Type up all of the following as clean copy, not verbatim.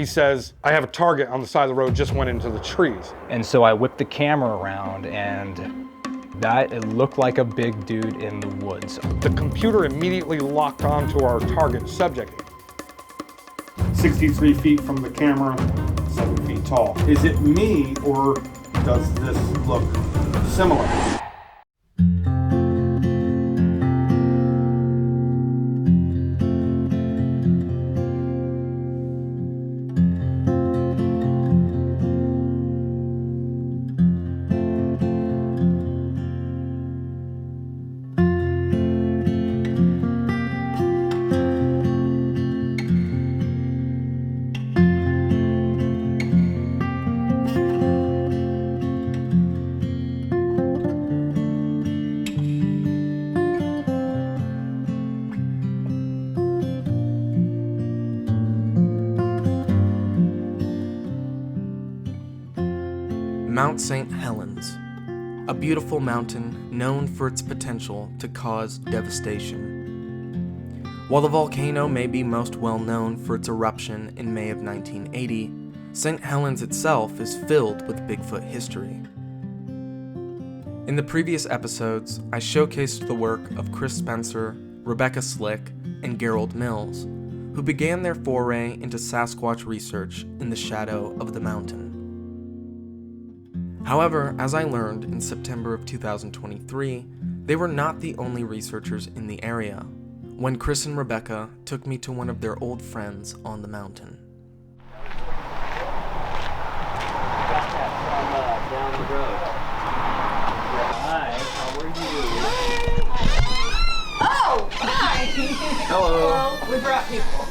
he says, I have a target on the side of the road, just went into the trees. And so I whipped the camera around, and it looked like a big dude in the woods. The computer immediately locked onto our target subject. 63 feet from the camera, 7 feet tall. Is it me, or does this look similar? Mount St. Helens, a beautiful mountain known for its potential to cause devastation. While the volcano may be most well known for its eruption in May of 1980, St. Helens itself is filled with Bigfoot history. In the previous episodes, I showcased the work of Chris Spencer, Rebecca Slick, and Gerald Mills, who began their foray into Sasquatch research in the shadow of the mountain. However, as I learned in September of 2023, they were not the only researchers in the area, when Chris and Rebecca took me to one of their old friends on the mountain. Down the road. Hi, how are you? Oh, hi! Hello. We brought people.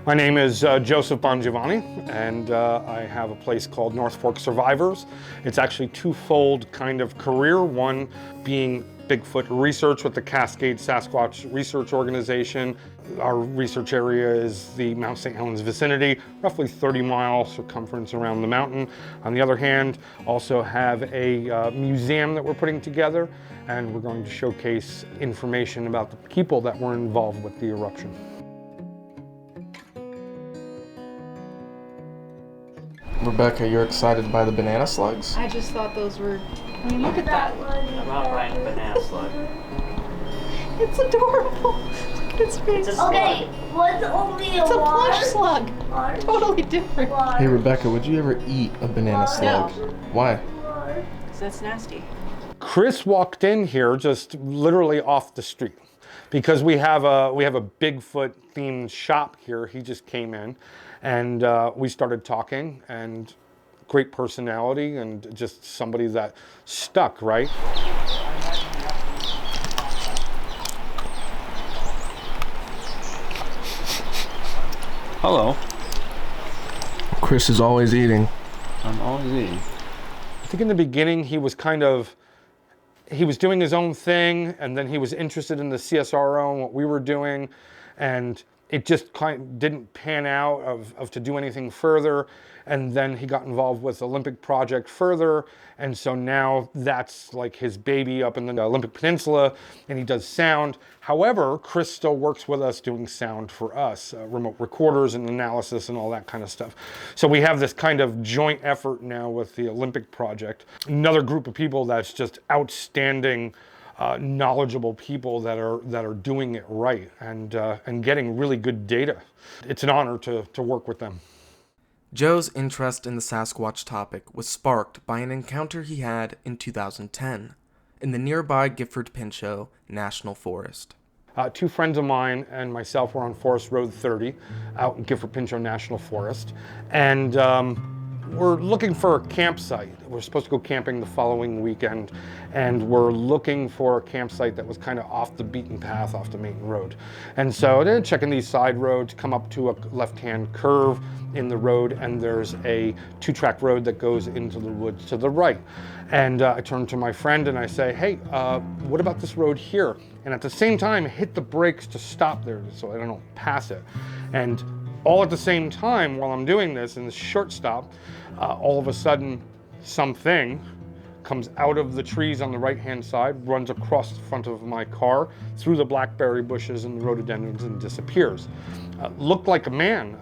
My name is Joseph Bongiovanni, and I have a place called North Fork Survivors. It's actually twofold kind of career, one being Bigfoot research with the Cascade Sasquatch Research Organization. Our research area is the Mount St. Helens vicinity, roughly 30-mile circumference around the mountain. On the other hand, also have a museum that we're putting together, and we're going to showcase information about the people that were involved with the eruption. Rebecca, you're excited by the banana slugs? I just thought those were, I mean, look at that. I'm out riding a banana slug. It's adorable. Look at its face. Okay, what's only It's a plush slug. Large. Totally different. Hey Rebecca, would you ever eat a banana slug? Why? Because that's nasty. Chris walked in here just literally off the street because we have a Bigfoot themed shop here. He just came in and we started talking, and great personality and just somebody that stuck, right? Hello. Chris is always eating. I'm always eating. I think in the beginning he was doing his own thing, and then he was interested in the CSRO and what we were doing, and it just kind of didn't pan out of to do anything further. And then he got involved with Olympic Project further, and so now that's like his baby up in the Olympic Peninsula, and he does sound. However, Chris still works with us doing sound for us, remote recorders and analysis and all that kind of stuff. So we have this kind of joint effort now with the Olympic Project. Another group of people that's just outstanding, knowledgeable people that are doing it right and getting really good data. It's an honor to work with them. Joe's interest in the Sasquatch topic was sparked by an encounter he had in 2010 in the nearby Gifford Pinchot National Forest. Two friends of mine and myself were on Forest Road 30 out in Gifford Pinchot National Forest, and we're looking for a campsite. We're supposed to go camping the following weekend, and we're looking for a campsite that was kind of off the beaten path, off the main road. And so then checking these side roads, come up to a left-hand curve in the road, and there's a two-track road that goes into the woods to the right. And I turn to my friend and I say, hey, what about this road here? And at the same time, hit the brakes to stop there so I don't pass it. And All at the same time, while I'm doing this in this short stop, all of a sudden something comes out of the trees on the right-hand side, runs across the front of my car, through the blackberry bushes and the rhododendrons, and disappears. Looked like a man,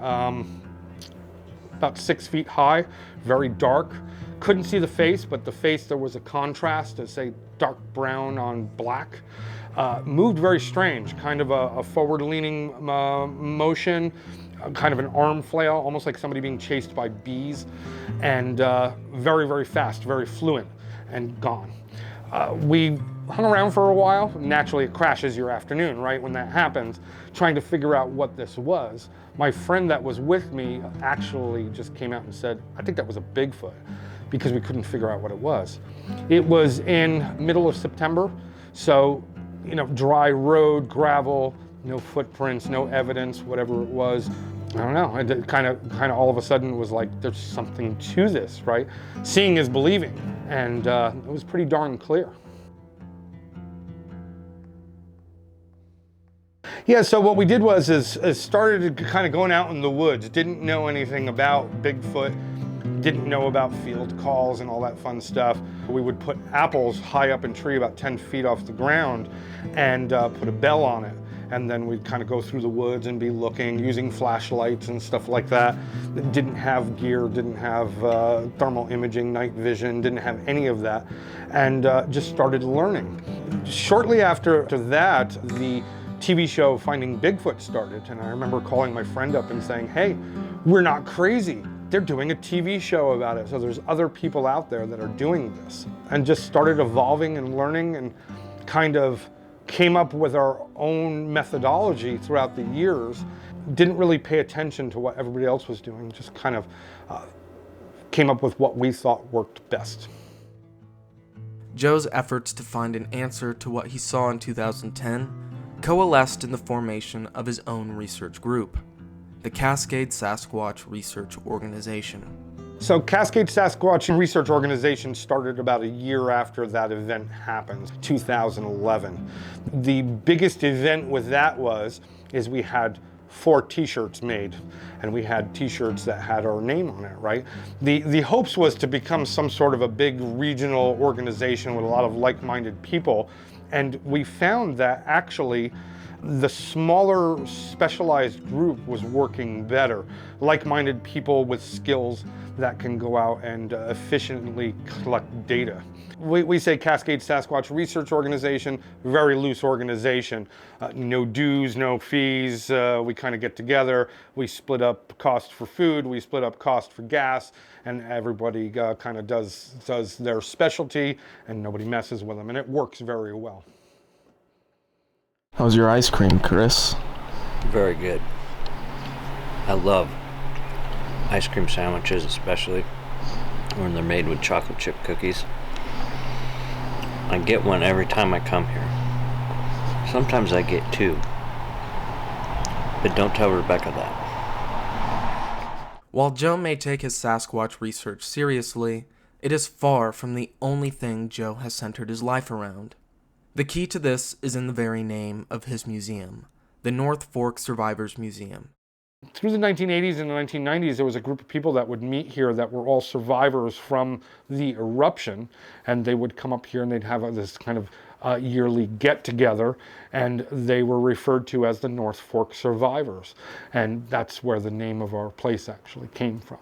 about 6 feet high, very dark. Couldn't see the face, but the face, there was a contrast to say dark brown on black. Moved very strange, kind of a forward-leaning motion, kind of an arm flail, almost like somebody being chased by bees, and very, very fast, very fluent, and gone. We hung around for a while. Naturally, it crashes your afternoon, right, when that happens, trying to figure out what this was. My friend that was with me actually just came out and said, I think that was a Bigfoot, because we couldn't figure out what it was. It was in middle of September, so, you know, dry road, gravel, no footprints, no evidence, whatever it was. I don't know, it kind of all of a sudden was like, there's something to this, right? Seeing is believing, and it was pretty darn clear. Yeah, so what we did was started kind of going out in the woods. Didn't know anything about Bigfoot, didn't know about field calls and all that fun stuff. We would put apples high up in a tree about 10 feet off the ground and put a bell on it. And then we'd kind of go through the woods and be looking, using flashlights and stuff like that. Didn't have gear, didn't have thermal imaging, night vision, didn't have any of that. And just started learning. Shortly after that, the TV show Finding Bigfoot started. And I remember calling my friend up and saying, hey, we're not crazy. They're doing a TV show about it. So there's other people out there that are doing this. And just started evolving and learning, and kind of came up with our own methodology throughout the years. Didn't really pay attention to what everybody else was doing, just kind of came up with what we thought worked best. Joe's efforts to find an answer to what he saw in 2010 coalesced in the formation of his own research group, the Cascade Sasquatch Research Organization. So Cascade Sasquatch Research Organization started about a year after that event happened, 2011. The biggest event with that is we had 4 t-shirts made, and we had t-shirts that had our name on it, right? The hopes was to become some sort of a big regional organization with a lot of like-minded people, and we found that actually the smaller specialized group was working better. Like-minded people with skills that can go out and efficiently collect data. We say Cascade Sasquatch Research Organization, very loose organization. No dues, no fees. We kind of get together, we split up cost for food, we split up cost for gas, and everybody kind of does their specialty, and nobody messes with them, and it works very well. How's your ice cream, Chris? Very good. I love ice cream sandwiches, especially when they're made with chocolate chip cookies. I get one every time I come here. Sometimes I get 2. But don't tell Rebecca that. While Joe may take his Sasquatch research seriously, it is far from the only thing Joe has centered his life around. The key to this is in the very name of his museum, the North Fork Survivors Museum. Through the 1980s and the 1990s, there was a group of people that would meet here that were all survivors from the eruption, and they would come up here and they'd have this kind of yearly get-together, and they were referred to as the North Fork Survivors, and that's where the name of our place actually came from.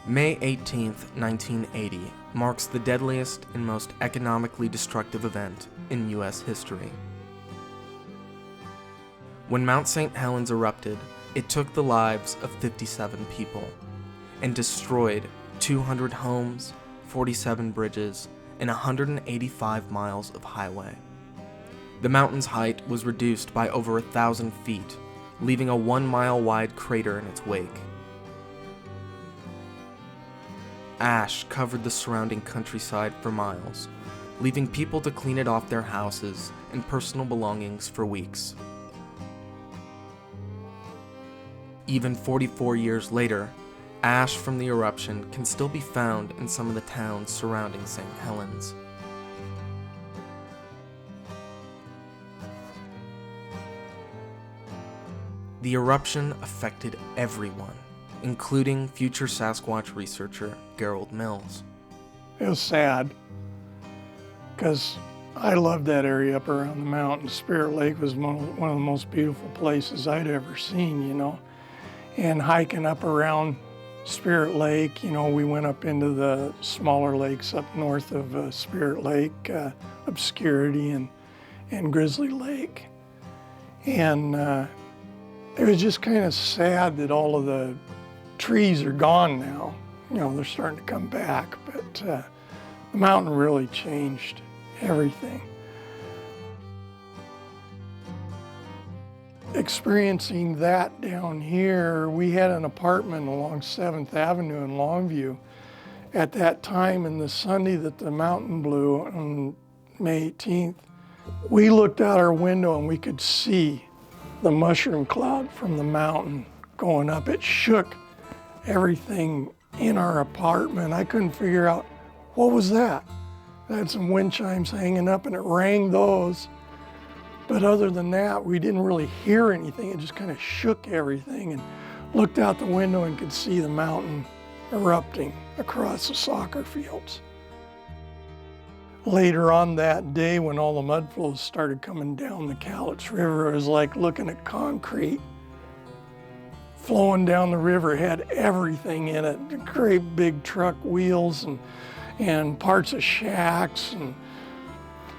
May 18th, 1980 marks the deadliest and most economically destructive event in U.S. history. When Mount St. Helens erupted, it took the lives of 57 people and destroyed 200 homes, 47 bridges, and 185 miles of highway. The mountain's height was reduced by over 1,000 feet, leaving a 1-mile wide crater in its wake. Ash covered the surrounding countryside for miles, leaving people to clean it off their houses and personal belongings for weeks. Even 44 years later, ash from the eruption can still be found in some of the towns surrounding St. Helens. The eruption affected everyone, including future Sasquatch researcher Gerald Mills. It was sad, because I loved that area up around the mountain. Spirit Lake was one of the most beautiful places I'd ever seen, you know. And hiking up around Spirit Lake, you know, we went up into the smaller lakes up north of Spirit Lake, Obscurity and Grizzly Lake. And it was just kind of sad that all of the trees are gone now. You know, they're starting to come back, but the mountain really changed everything. Experiencing that down here, we had an apartment along 7th Avenue in Longview at that time, and the Sunday that the mountain blew on May 18th, we looked out our window and we could see the mushroom cloud from the mountain going up. It shook everything in our apartment. I couldn't figure out, what was that? I had some wind chimes hanging up and it rang those. But other than that, we didn't really hear anything. It just kind of shook everything, and looked out the window and could see the mountain erupting across the soccer fields. Later on that day, when all the mud flows started coming down the Cowlitz River, it was like looking at concrete flowing down the river. It had everything in it, great big truck wheels and parts of shacks and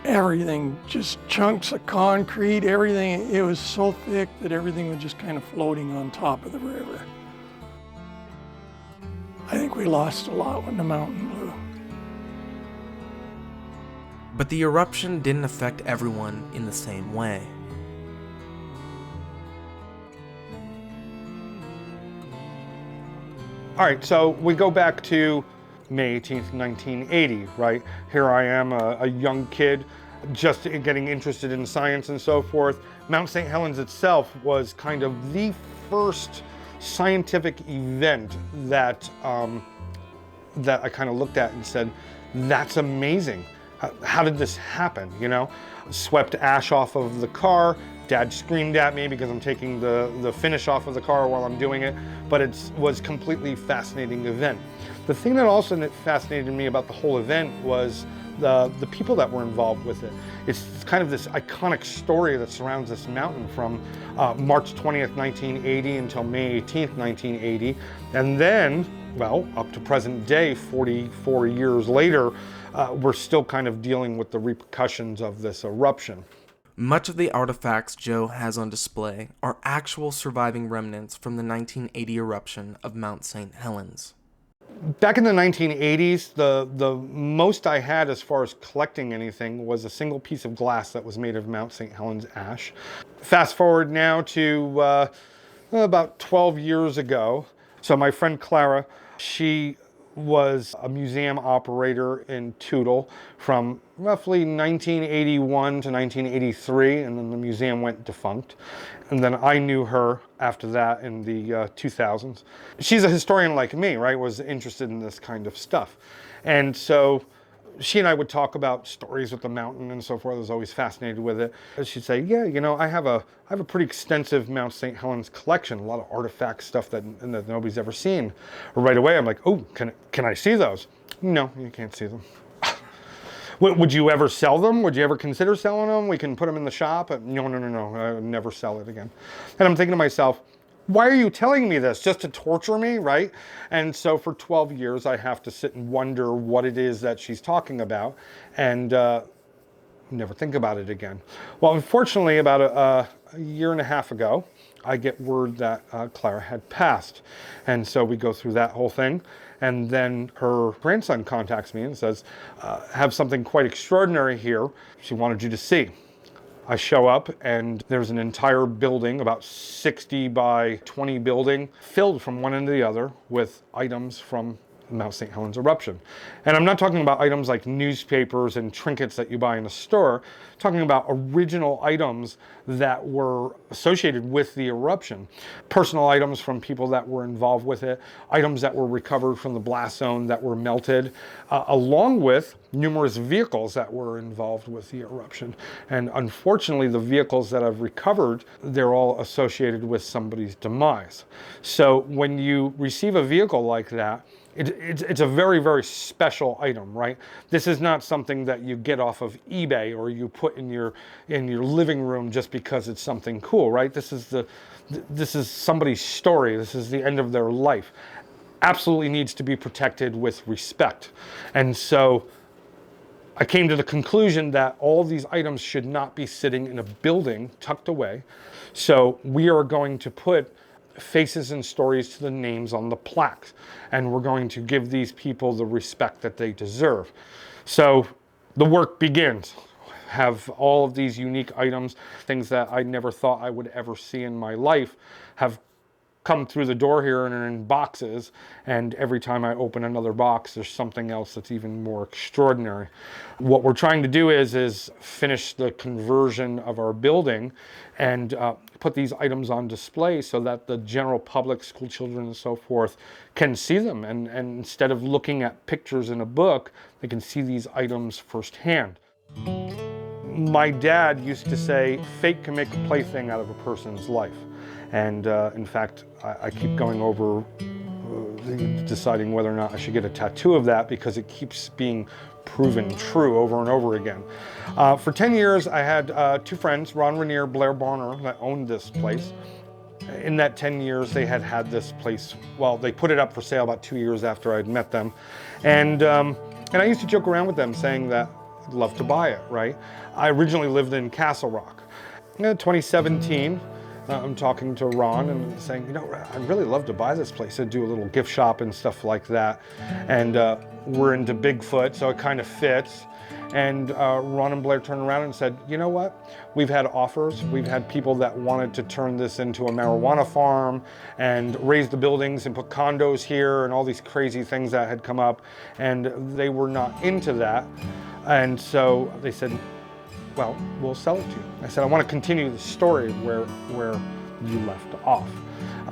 everything, just chunks of concrete, everything. It was so thick that everything was just kind of floating on top of the river. I think we lost a lot when the mountain blew. But the eruption didn't affect everyone in the same way. All right, so we go back to May 18th, 1980, right? Here I am, a young kid, just getting interested in science and so forth. Mount St. Helens itself was kind of the first scientific event that I kind of looked at and said, that's amazing. How did this happen, you know? Swept ash off of the car. Dad screamed at me because I'm taking the finish off of the car while I'm doing it, but it was completely fascinating event. The thing that also fascinated me about the whole event was the people that were involved with it. It's kind of this iconic story that surrounds this mountain from March 20th, 1980 until May 18th, 1980. And then, well, up to present day, 44 years later, we're still kind of dealing with the repercussions of this eruption. Much of the artifacts Joe has on display are actual surviving remnants from the 1980 eruption of Mount St. Helens. Back in the 1980s, the most I had as far as collecting anything was a single piece of glass that was made of Mount St. Helens ash. Fast forward now to about 12 years ago. So my friend Clara, she was a museum operator in Toutle from roughly 1981 to 1983, and then the museum went defunct. And then I knew her after that in the 2000s. She's a historian like me, right? Was interested in this kind of stuff. And so she and I would talk about stories with the mountain and so forth. I was always fascinated with it. And she'd say, yeah, you know, I have a pretty extensive Mount St. Helens collection, a lot of artifact stuff that nobody's ever seen. Right away, I'm like, oh, can I see those? No, you can't see them. Would you ever sell them? Would you ever consider selling them? We can put them in the shop. No, I would never sell it again. And I'm thinking to myself, why are you telling me this? Just to torture me, right? And so for 12 years, I have to sit and wonder what it is that she's talking about and never think about it again. Well, unfortunately, about a year and a half ago, I get word that Clara had passed. And so we go through that whole thing. And then her grandson contacts me and says, have something quite extraordinary here. She wanted you to see. I show up and there's an entire building, about 60 by 20 building, filled from one end to the other with items from Mount St. Helens eruption. And I'm not talking about items like newspapers and trinkets that you buy in a store, I'm talking about original items that were associated with the eruption. Personal items from people that were involved with it, items that were recovered from the blast zone that were melted, along with numerous vehicles that were involved with the eruption. And unfortunately, the vehicles that I've recovered, they're all associated with somebody's demise. So when you receive a vehicle like that, it's a very, very special item, right? This is not something that you get off of eBay or you put in your living room just because it's something cool, right? This is somebody's story. This is the end of their life. Absolutely needs to be protected with respect. And so I came to the conclusion that all these items should not be sitting in a building tucked away. So we are going to put faces and stories to the names on the plaques, and we're going to give these people the respect that they deserve. So the work begins. Have all of these unique items, things that I never thought I would ever see in my life, have come through the door here and are in boxes, and every time I open another box there's something else that's even more extraordinary. What we're trying to do is finish the conversion of our building and put these items on display so that the general public, school children and so forth, can see them, and instead of looking at pictures in a book, they can see these items firsthand. My dad used to say, fate can make a plaything out of a person's life. And in fact, I keep going over deciding whether or not I should get a tattoo of that, because it keeps being proven true over and over again. For 10 years, I had two friends, Ron Rainier, Blair Barner, that owned this place. In that 10 years, they had this place, well, they put it up for sale about 2 years after I'd met them. And I used to joke around with them saying that I'd love to buy it, right? I originally lived in Castle Rock. In 2017, I'm talking to Ron and saying, you know, I'd really love to buy this place. I'd do a little gift shop and stuff like that. And we're into Bigfoot, so it kind of fits. And Ron and Blair turned around and said, you know what? We've had offers. We've had people that wanted to turn this into a marijuana farm and raise the buildings and put condos here and all these crazy things that had come up. And they were not into that. And so they said, well, we'll sell it to you. I said, I want to continue the story where you left off.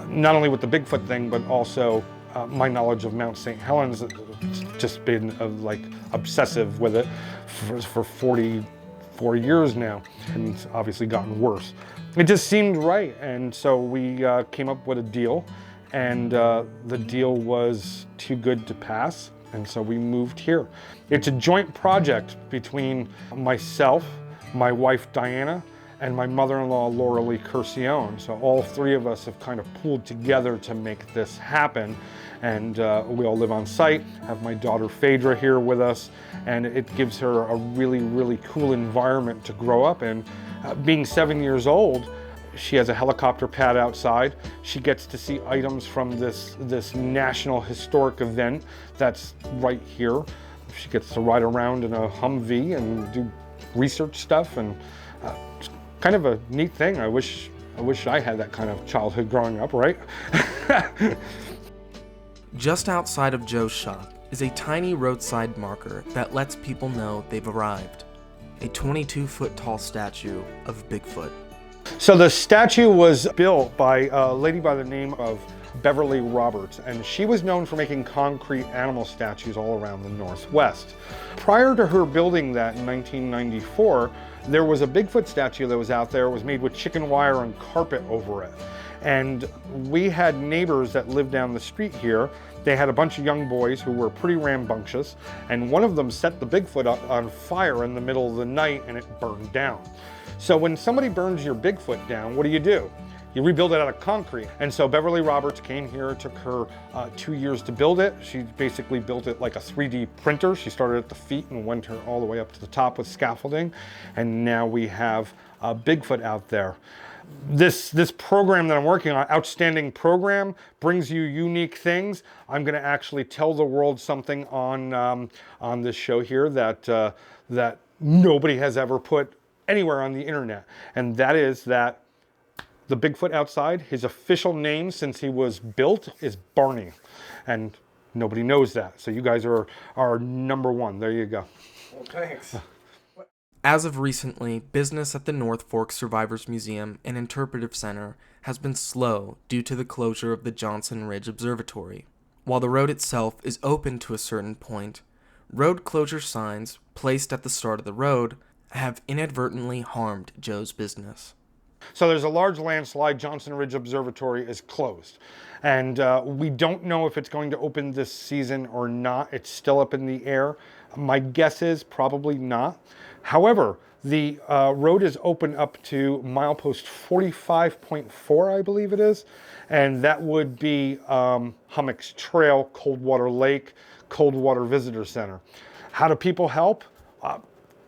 Not only with the Bigfoot thing, but also my knowledge of Mount St. Helens. It's just been like obsessive with it for 44 years now, and it's obviously gotten worse. It just seemed right, and so we came up with a deal, and the deal was too good to pass, and so we moved here. It's a joint project between myself, my wife Diana, and my mother-in-law Laura Lee Curcione. So all three of us have kind of pulled together to make this happen. And we all live on site, have my daughter Phaedra here with us, and it gives her a really, really cool environment to grow up in. Being 7 years old, she has a helicopter pad outside. She gets to see items from this national historic event that's right here. She gets to ride around in a Humvee and do research stuff, and it's kind of a neat thing. I wish I had that kind of childhood growing up, right? Just outside of Joe's shop is a tiny roadside marker that lets people know they've arrived. A 22-foot tall statue of Bigfoot. So the statue was built by a lady by the name of Beverly Roberts, and she was known for making concrete animal statues all around the Northwest. Prior to her building that in 1994, there was a Bigfoot statue that was out there. It was made with chicken wire and carpet over it. And we had neighbors that lived down the street here. They had a bunch of young boys who were pretty rambunctious, and one of them set the Bigfoot up on fire in the middle of the night, and it burned down. So when somebody burns your Bigfoot down, what do? You rebuild it out of concrete. And so Beverly Roberts came here. It took her 2 years to build it. She basically built it like a 3D printer. She started at the feet and went all the way up to the top with scaffolding. And now we have Bigfoot out there. This program that I'm working on, Outstanding Program, brings you unique things. I'm going to actually tell the world something on this show here that nobody has ever put anywhere on the internet. And that is that the Bigfoot outside, his official name since he was built is Barney. And Nobody knows that. So you guys are number one. There you go. Well, thanks. As of recently, business at the North Fork Survivors Museum and Interpretive Center has been slow due to the closure of the Johnson Ridge Observatory. While the road itself is open to a certain point, road closure signs placed at the start of the road have inadvertently harmed Joe's business. So there's a large landslide. Johnson Ridge Observatory is closed. And we don't know if it's going to open this season or not. It's still up in the air. My guess is probably not. However, the road is open up to milepost 45.4, I believe it is. And that would be Hummocks Trail, Coldwater Lake, Coldwater Visitor Center. How do people help?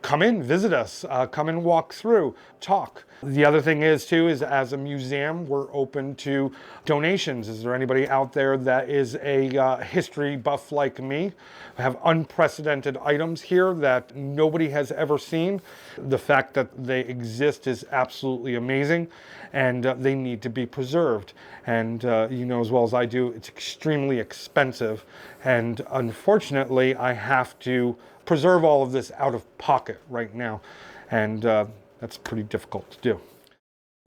Come in, visit us, come and walk through, talk. The other thing is too, is as a museum, we're open to donations. Is there anybody out there that is a history buff like me? I have unprecedented items here that nobody has ever seen. The fact that they exist is absolutely amazing, and they need to be preserved. And you know as well as I do, it's extremely expensive. And unfortunately, I have to preserve all of this out of pocket right now, and that's pretty difficult to do.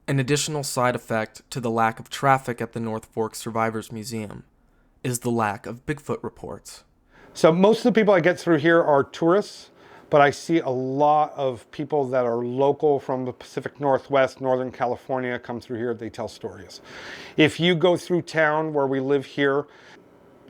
An additional side effect to the lack of traffic at the North Fork Survivors Museum is the lack of Bigfoot reports. So most of the people I get through here are tourists, but I see a lot of people that are local from the Pacific Northwest, Northern California, come through here, they tell stories. If you go through town where we live here,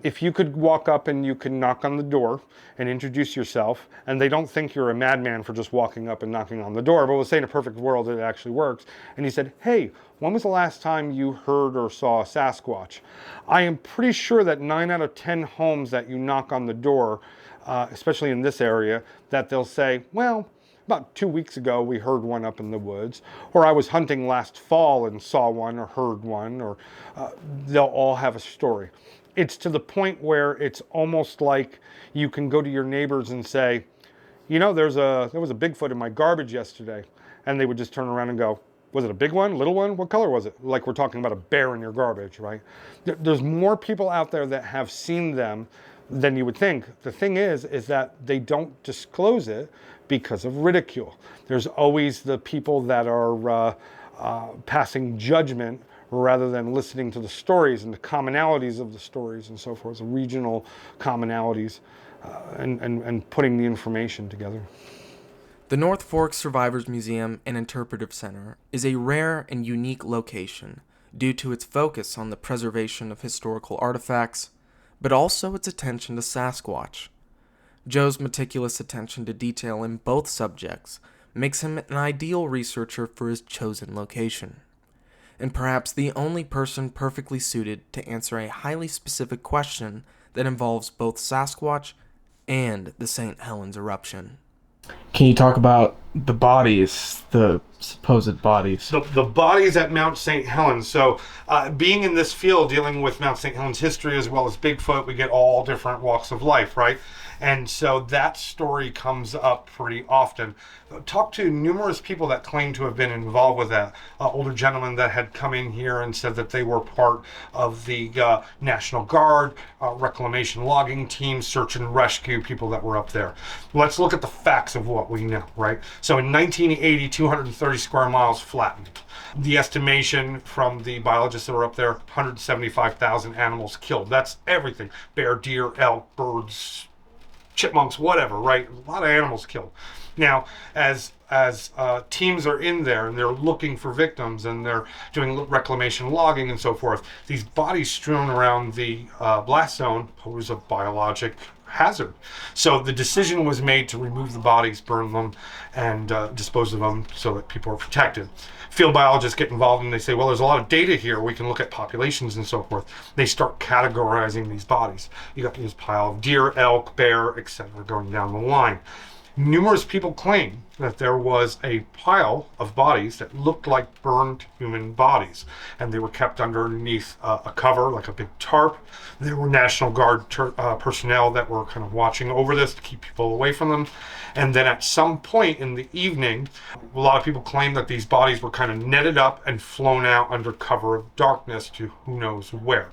if you could walk up and you can knock on the door and introduce yourself, and they don't think you're a madman for just walking up and knocking on the door, but we'll say in a perfect world it actually works, and you said, hey, when was the last time you heard or saw a Sasquatch? I am pretty sure that 9 out of 10 homes that you knock on the door, especially in this area, that they'll say, well, about 2 weeks ago we heard one up in the woods, or I was hunting last fall and saw one or heard one, or they'll all have a story. It's to the point where it's almost like you can go to your neighbors and say, you know, there was a Bigfoot in my garbage yesterday. And they would just turn around and go, was it a big one, little one? What color was it? Like we're talking about a bear in your garbage, right? There's more people out there that have seen them than you would think. The thing is that they don't disclose it because of ridicule. There's always the people that are passing judgment rather than listening to the stories and the commonalities of the stories and so forth, the regional commonalities, and putting the information together. The North Fork Survivors Museum and Interpretive Center is a rare and unique location due to its focus on the preservation of historical artifacts, but also its attention to Sasquatch. Joe's meticulous attention to detail in both subjects makes him an ideal researcher for his chosen location, and perhaps the only person perfectly suited to answer a highly specific question that involves both Sasquatch and the St. Helens eruption. Can you talk about the bodies, the supposed bodies? The bodies at Mount St. Helens. So being in this field, dealing with Mount St. Helens history as well as Bigfoot, we get all different walks of life, right? And so that story comes up pretty often. Talked to numerous people that claim to have been involved with that. Older gentlemen that had come in here and said that they were part of the National Guard, reclamation logging team, search and rescue people that were up there. Let's look at the facts of what we know, right? So in 1980, 230 square miles flattened. The estimation from the biologists that were up there, 175,000 animals killed. That's everything. Bear, deer, elk, birds, chipmunks, whatever, right? A lot of animals killed. Now, as teams are in there and they're looking for victims and they're doing reclamation logging and so forth, these bodies strewn around the blast zone pose a biologic hazard. So the decision was made to remove the bodies, burn them, and dispose of them so that people are protected. Field biologists get involved and they say, well, there's a lot of data here. We can look at populations and so forth. They start categorizing these bodies. You got this pile of deer, elk, bear, etc. going down the line. Numerous people claim that there was a pile of bodies that looked like burned human bodies, and they were kept underneath a cover, like a big tarp. There were National Guard personnel that were kind of watching over this to keep people away from them. And then at some point in the evening, a lot of people claim that these bodies were kind of netted up and flown out under cover of darkness to who knows where.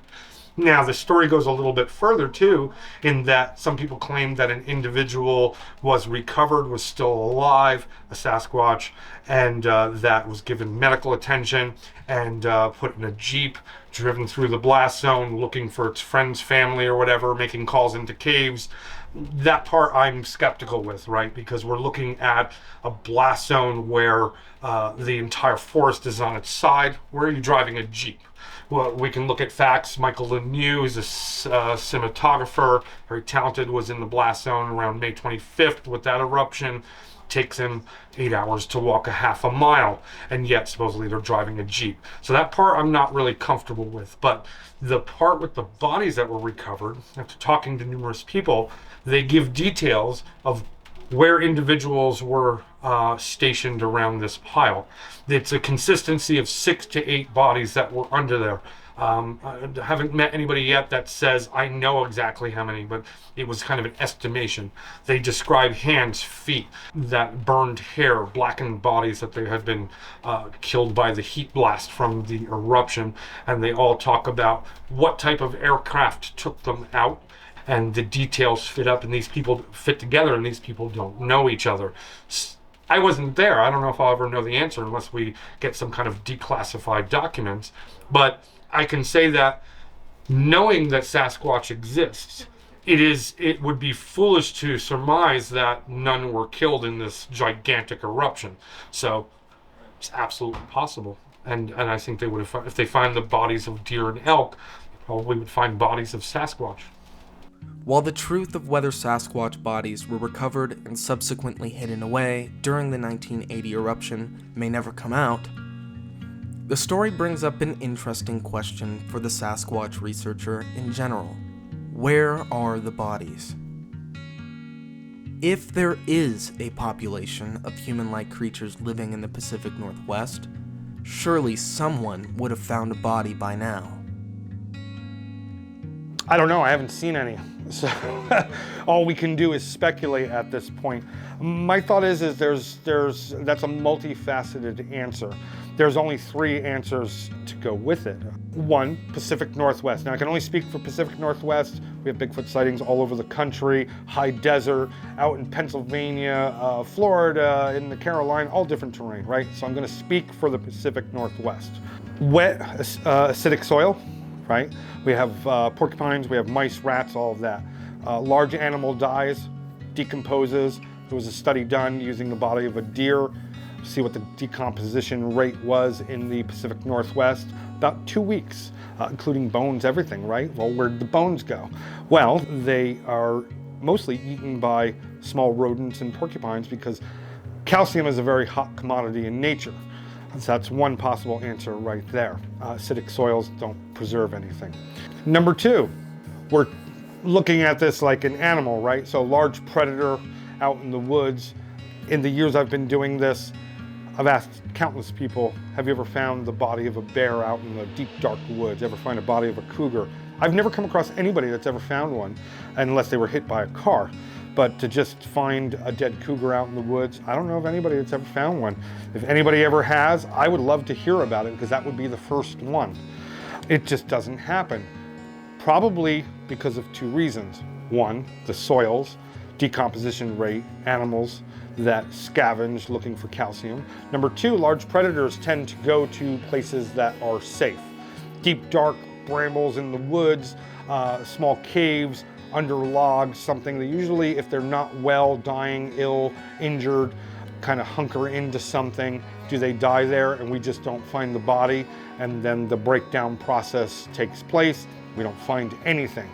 Now, the story goes a little bit further too, in that some people claim that an individual was recovered, was still alive, a Sasquatch, and that was given medical attention and put in a Jeep, driven through the blast zone, looking for its friends, family, or whatever, making calls into caves. That part I'm skeptical with, right? Because we're looking at a blast zone where the entire forest is on its side. Where are you driving a Jeep? Well, we can look at facts. Michael Lemieux is a cinematographer, very talented, was in the blast zone around May 25th with that eruption. Takes him 8 hours to walk a half a mile, and yet supposedly they're driving a Jeep. So that part I'm not really comfortable with. But the part with the bodies that were recovered, after talking to numerous people, they give details of where individuals were stationed around this pile. It's a consistency of 6 to 8 bodies that were under there. I haven't met anybody yet that says I know exactly how many, but it was kind of an estimation. They describe hands, feet, that burned hair, blackened bodies that they had been killed by the heat blast from the eruption, and they all talk about what type of aircraft took them out, and the details fit up, and these people fit together, and these people don't know each other. I wasn't there. I don't know if I'll ever know the answer unless we get some kind of declassified documents, but I can say that knowing that Sasquatch exists, it would be foolish to surmise that none were killed in this gigantic eruption. So it's absolutely possible. And I think they would have, if they find the bodies of deer and elk, they probably would find bodies of Sasquatch. While the truth of whether Sasquatch bodies were recovered and subsequently hidden away during the 1980 eruption may never come out, the story brings up an interesting question for the Sasquatch researcher in general. Where are the bodies? If there is a population of human-like creatures living in the Pacific Northwest, surely someone would have found a body by now. I don't know, I haven't seen any. So all we can do is speculate at this point. My thought is that's a multifaceted answer. There's only 3 answers to go with it. 1, Pacific Northwest. Now I can only speak for Pacific Northwest. We have Bigfoot sightings all over the country, high desert, out in Pennsylvania, Florida, in the Carolinas, all different terrain, right? So I'm gonna speak for the Pacific Northwest. Wet, acidic soil, right? We have porcupines, we have mice, rats, all of that. Large animal dies, decomposes. There was a study done using the body of a deer, see what the decomposition rate was in the Pacific Northwest. About 2 weeks, including bones, everything, right? Well, where'd the bones go? Well, they are mostly eaten by small rodents and porcupines because calcium is a very hot commodity in nature. So that's one possible answer right there. Acidic soils don't preserve anything. Number 2, we're looking at this like an animal, right? So large predator out in the woods. In the years I've been doing this, I've asked countless people, have you ever found the body of a bear out in the deep, dark woods? Ever find a body of a cougar? I've never come across anybody that's ever found one, unless they were hit by a car. But to just find a dead cougar out in the woods, I don't know of anybody that's ever found one. If anybody ever has, I would love to hear about it because that would be the first one. It just doesn't happen. Probably because of 2 reasons. 1, the soils, decomposition rate, animals that scavenge looking for calcium. Number 2, large predators tend to go to places that are safe. Deep, dark brambles in the woods, small caves, under logs, something that usually, if they're not well, dying, ill, injured, kind of hunker into something. Do they die there and we just don't find the body? And then the breakdown process takes place. We don't find anything.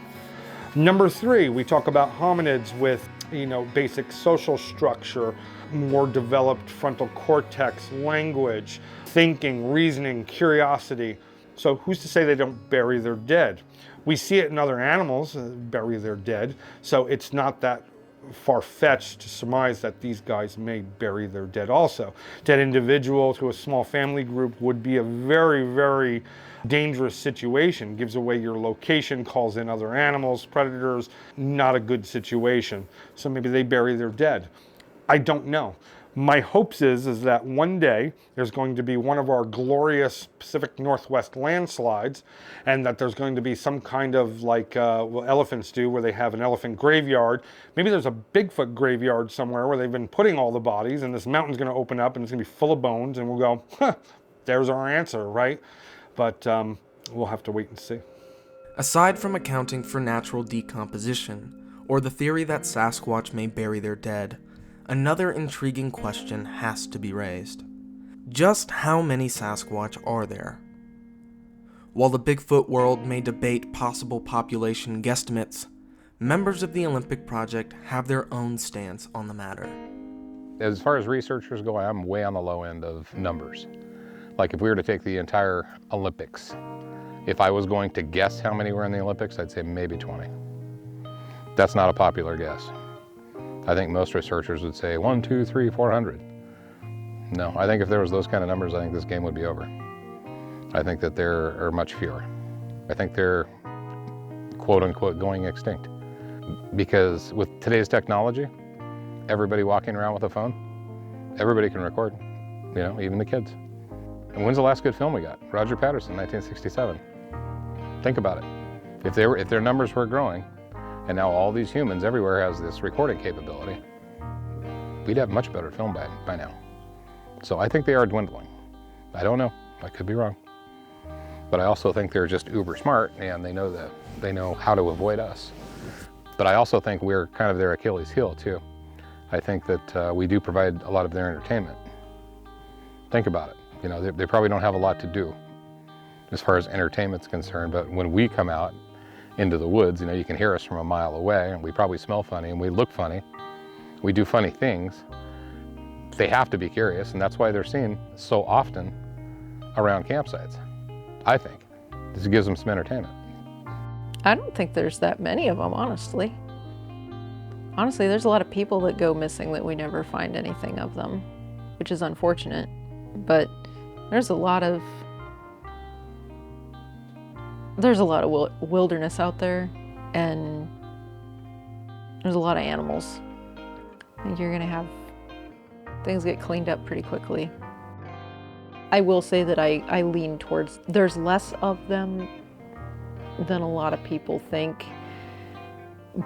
Number 3, we talk about hominids with, basic social structure, more developed frontal cortex, language, thinking, reasoning, curiosity. So who's to say they don't bury their dead? We see it in other animals, bury their dead. So it's not that far-fetched to surmise that these guys may bury their dead also. Dead individual to a small family group would be a very, very dangerous situation. Gives away your location, calls in other animals, predators, not a good situation. So maybe they bury their dead. I don't know. My hopes is that one day there's going to be one of our glorious Pacific Northwest landslides, and that there's going to be some kind of like what elephants do, where they have an elephant graveyard. Maybe there's a Bigfoot graveyard somewhere where they've been putting all the bodies, and this mountain's going to open up and it's going to be full of bones, and we'll go, huh, there's our answer, right? But we'll have to wait and see. Aside from accounting for natural decomposition, or the theory that Sasquatch may bury their dead, another intriguing question has to be raised. Just how many Sasquatch are there? While the Bigfoot world may debate possible population guesstimates, members of the Olympic Project have their own stance on the matter. As far as researchers go, I'm way on the low end of numbers. Like if we were to take the entire Olympics, if I was going to guess how many were in the Olympics, I'd say maybe 20. That's not a popular guess. I think most researchers would say 1, 2, 3, 400. No, I think if there was those kind of numbers, I think this game would be over. I think that there are much fewer. I think they're quote unquote going extinct. Because with today's technology, everybody walking around with a phone, everybody can record, even the kids. And when's the last good film we got? Roger Patterson, 1967. Think about it. If their numbers were growing, and now all these humans everywhere has this recording capability, we'd have much better film by now. So I think they are dwindling. I don't know, I could be wrong. But I also think they're just uber smart, and they know how to avoid us. But I also think we're kind of their Achilles heel too. I think that we do provide a lot of their entertainment. Think about it, they probably don't have a lot to do as far as entertainment's concerned, but when we come out into the woods, you can hear us from a mile away, and we probably smell funny and we look funny. We do funny things. They have to be curious, and that's why they're seen so often around campsites. I think this gives them some entertainment. I don't think there's that many of them, honestly. Honestly, there's a lot of people that go missing that we never find anything of them, which is unfortunate. But there's a lot of wilderness out there, and there's a lot of animals. I think you're gonna have things get cleaned up pretty quickly. I will say that I lean towards there's less of them than a lot of people think,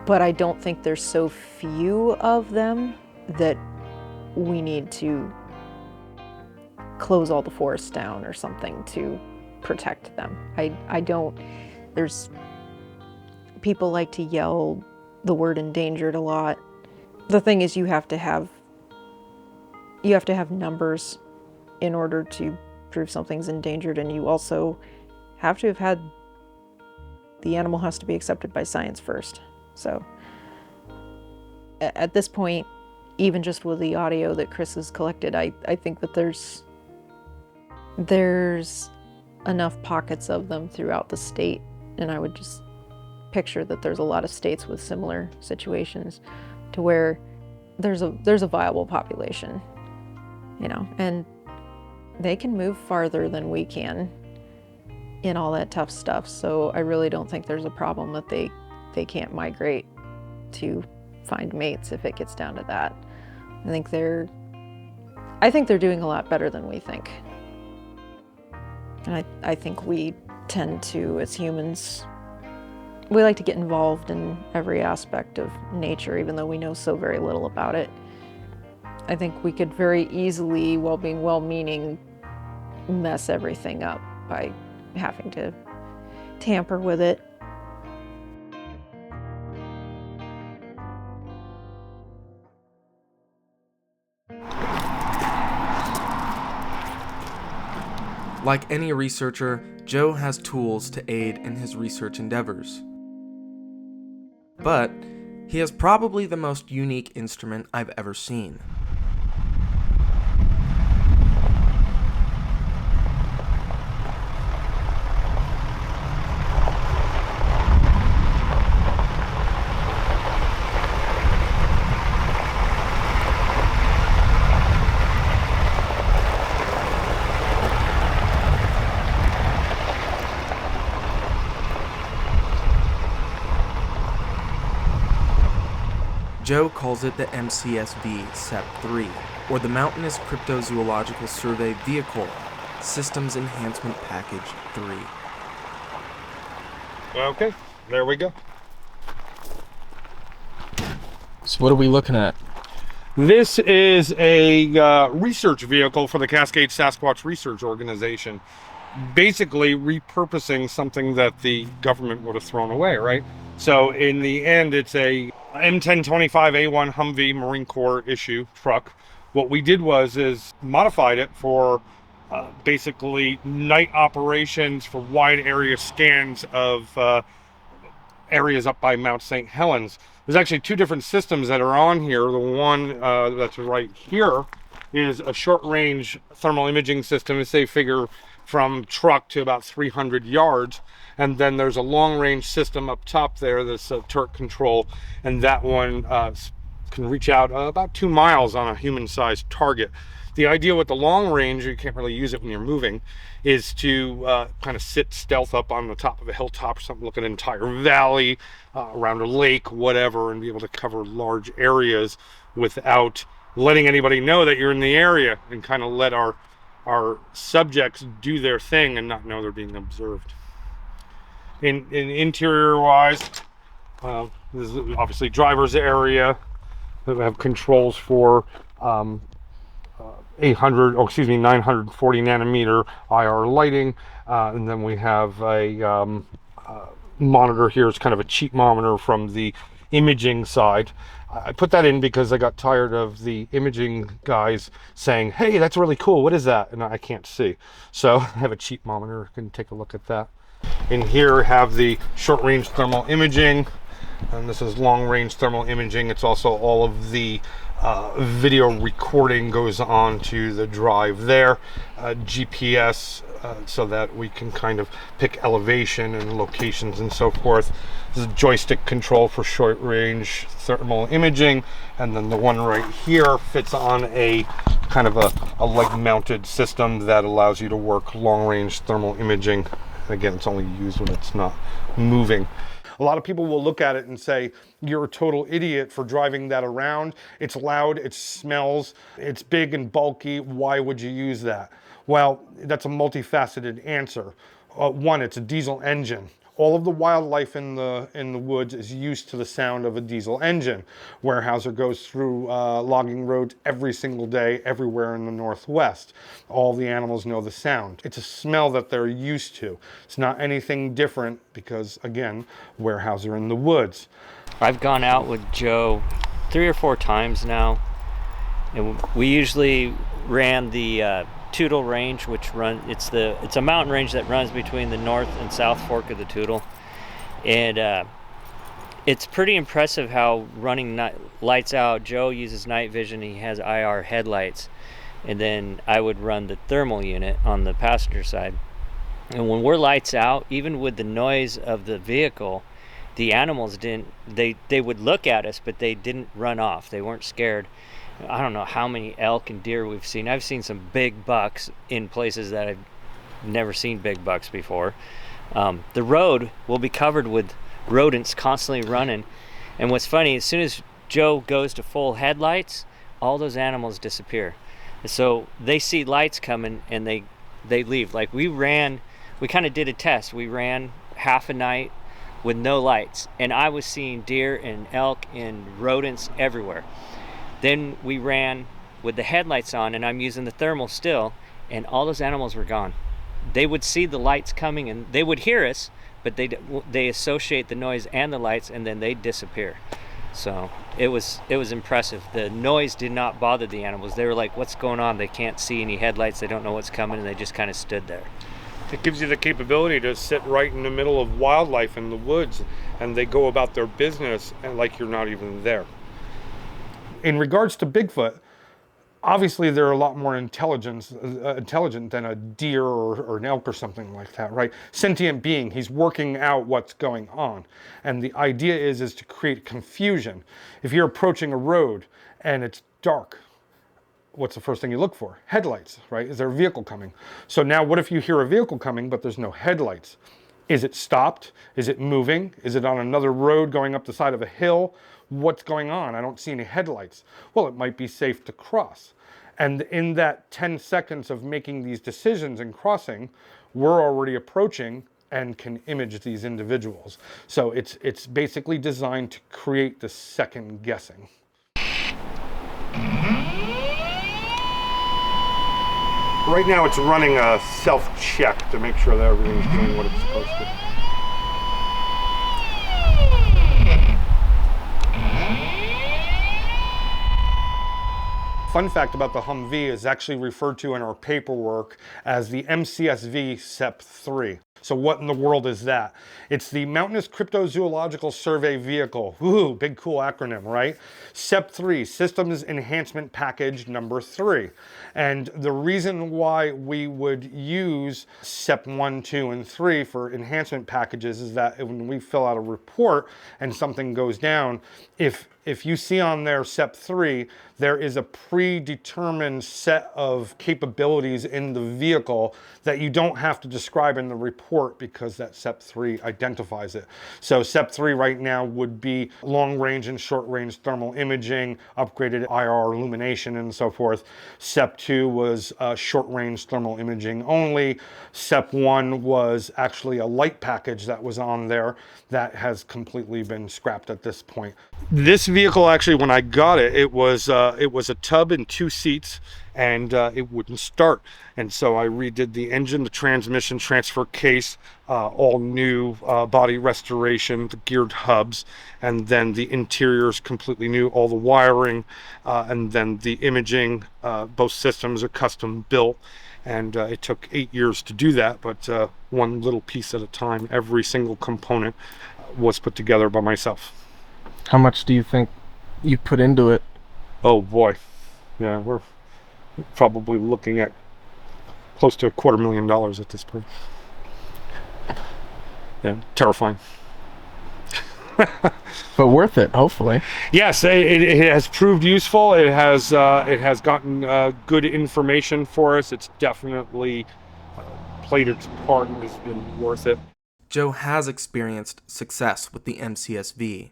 but I don't think there's so few of them that we need to close all the forests down or something to protect them. I don't, there's, people like to yell the word endangered a lot. The thing is you have to have numbers in order to prove something's endangered, and you also have to have had, the animal has to be accepted by science first. So at this point, even just with the audio that Chris has collected, I think that there's enough pockets of them throughout the state, and I would just picture that there's a lot of states with similar situations to where there's a viable population, and they can move farther than we can in all that tough stuff. So I really don't think there's a problem that they can't migrate to find mates if it gets down to that. I think they're doing a lot better than we think. And I think we tend to, as humans, we like to get involved in every aspect of nature, even though we know so very little about it. I think we could very easily, while being well-meaning, mess everything up by having to tamper with it. Like any researcher, Joe has tools to aid in his research endeavors. But he has probably the most unique instrument I've ever seen. Joe calls it the MCSV SEP 3, or the Mountainous Cryptozoological Survey Vehicle, Systems Enhancement Package 3. Okay, there we go. So what are we looking at? This is a research vehicle for the Cascade Sasquatch Research Organization, basically repurposing something that the government would have thrown away, right? So in the end, it's a M1025A1 Humvee Marine Corps issue truck. What we did is modified it for basically night operations for wide area scans of areas up by Mount St. Helens. There's actually two different systems that are on here. The one that's right here is a short-range thermal imaging system. Say figure from truck to about 300 yards. And then there's a long-range system up top there that's a turret control. And that one can reach out about 2 miles on a human-sized target. The idea with the long range, you can't really use it when you're moving, is to kind of sit stealth up on the top of a hilltop or something, look at an entire valley, around a lake, whatever, and be able to cover large areas without letting anybody know that you're in the area, and kind of let our subjects do their thing and not know they're being observed. In interior wise, this is obviously driver's area. We have controls for 940 nanometer IR lighting, and then we have a monitor here. It's kind of a cheap monitor from the imaging side. I put that in because I got tired of the imaging guys saying, "Hey, that's really cool. What is that?" And I can't see. So I have a cheap monitor. You can take a look at that. In here, have the short-range thermal imaging, and this is long-range thermal imaging. It's also all of the video recording goes on to the drive there, GPS, so that we can kind of pick elevation and locations and so forth. This is a joystick control for short range thermal imaging, and then the one right here fits on a kind of a leg mounted system that allows you to work long range thermal imaging. Again, it's only used when it's not moving. A lot of people will look at it and say, you're a total idiot for driving that around. It's loud, it smells, it's big and bulky. Why would you use that? Well, that's a multifaceted answer. One, it's a diesel engine. All of the wildlife in the woods is used to the sound of a diesel engine. Weyerhaeuser goes through logging roads every single day, everywhere in the Northwest. All the animals know the sound. It's a smell that they're used to. It's not anything different because, again, Weyerhaeuser in the woods. I've gone out with Joe 3 or 4 times now, and we usually ran the Toutle Range, which it's a mountain range that runs between the north and south fork of the Toutle, and it's pretty impressive how running lights out. Joe uses night vision. He has IR headlights, and then I would run the thermal unit on the passenger side. And when we're lights out, even with the noise of the vehicle, the animals they would look at us, but they didn't run off. They weren't scared. I don't know how many elk and deer we've seen. I've seen some big bucks in places that I've never seen big bucks before. The road will be covered with rodents constantly running. And what's funny, as soon as Joe goes to full headlights, all those animals disappear. So they see lights coming and they leave. Like we kind of did a test. We ran half a night with no lights, and I was seeing deer and elk and rodents everywhere. Then we ran with the headlights on, and I'm using the thermal still, and all those animals were gone. They would see the lights coming, and they would hear us, but they associate the noise and the lights, and then they disappear. So it was impressive. The noise did not bother the animals. They were like, "What's going on?" They can't see any headlights. They don't know what's coming, and they just kind of stood there. It gives you the capability to sit right in the middle of wildlife in the woods, and they go about their business like you're not even there. In regards to Bigfoot, obviously they're a lot more intelligent than a deer or an elk or something like that, right? Sentient being, he's working out what's going on. And the idea is to create confusion. If you're approaching a road and it's dark, what's the first thing you look for? Headlights, right? Is there a vehicle coming? So now what if you hear a vehicle coming, but there's no headlights? Is it stopped? Is it moving? Is it on another road going up the side of a hill? What's going on? I don't see any headlights. Well, it might be safe to cross. And in that 10 seconds of making these decisions and crossing, we're already approaching and can image these individuals. So it's basically designed to create the second guessing. Right now it's running a self-check to make sure that everything's doing what it's supposed to. Fun fact about the Humvee is actually referred to in our paperwork as the MCSV SEP-3. So what in the world is that? It's the Mountainous Cryptozoological Survey Vehicle. Ooh, big cool acronym, right? SEP-3, Systems Enhancement Package number 3. And the reason why we would use SEP-1, 2, and 3 for enhancement packages is that when we fill out a report and something goes down, if you see on there SEP-3, there is a predetermined set of capabilities in the vehicle that you don't have to describe in the report because that SEP-3 identifies it. So SEP-3 right now would be long range and short range thermal imaging, upgraded IR illumination and so forth. SEP-2 was short range thermal imaging only. SEP-1 was actually a light package that was on there that has completely been scrapped at this point. This vehicle actually, when I got it, it was a tub and 2 seats, and it wouldn't start. And so I redid the engine, the transmission, transfer case, all new body restoration, the geared hubs, and then the interiors completely new, all the wiring, and then the imaging. Both systems are custom built. And it took 8 years to do that, but one little piece at a time. Every single component was put together by myself. How much do you think you put into it? Oh boy, yeah, we're probably looking at close to $250,000 at this point. Yeah, terrifying. But worth it, hopefully. Yes, it has proved useful. It has gotten good information for us. It's definitely played its part and has been worth it. Joe has experienced success with the MCSV,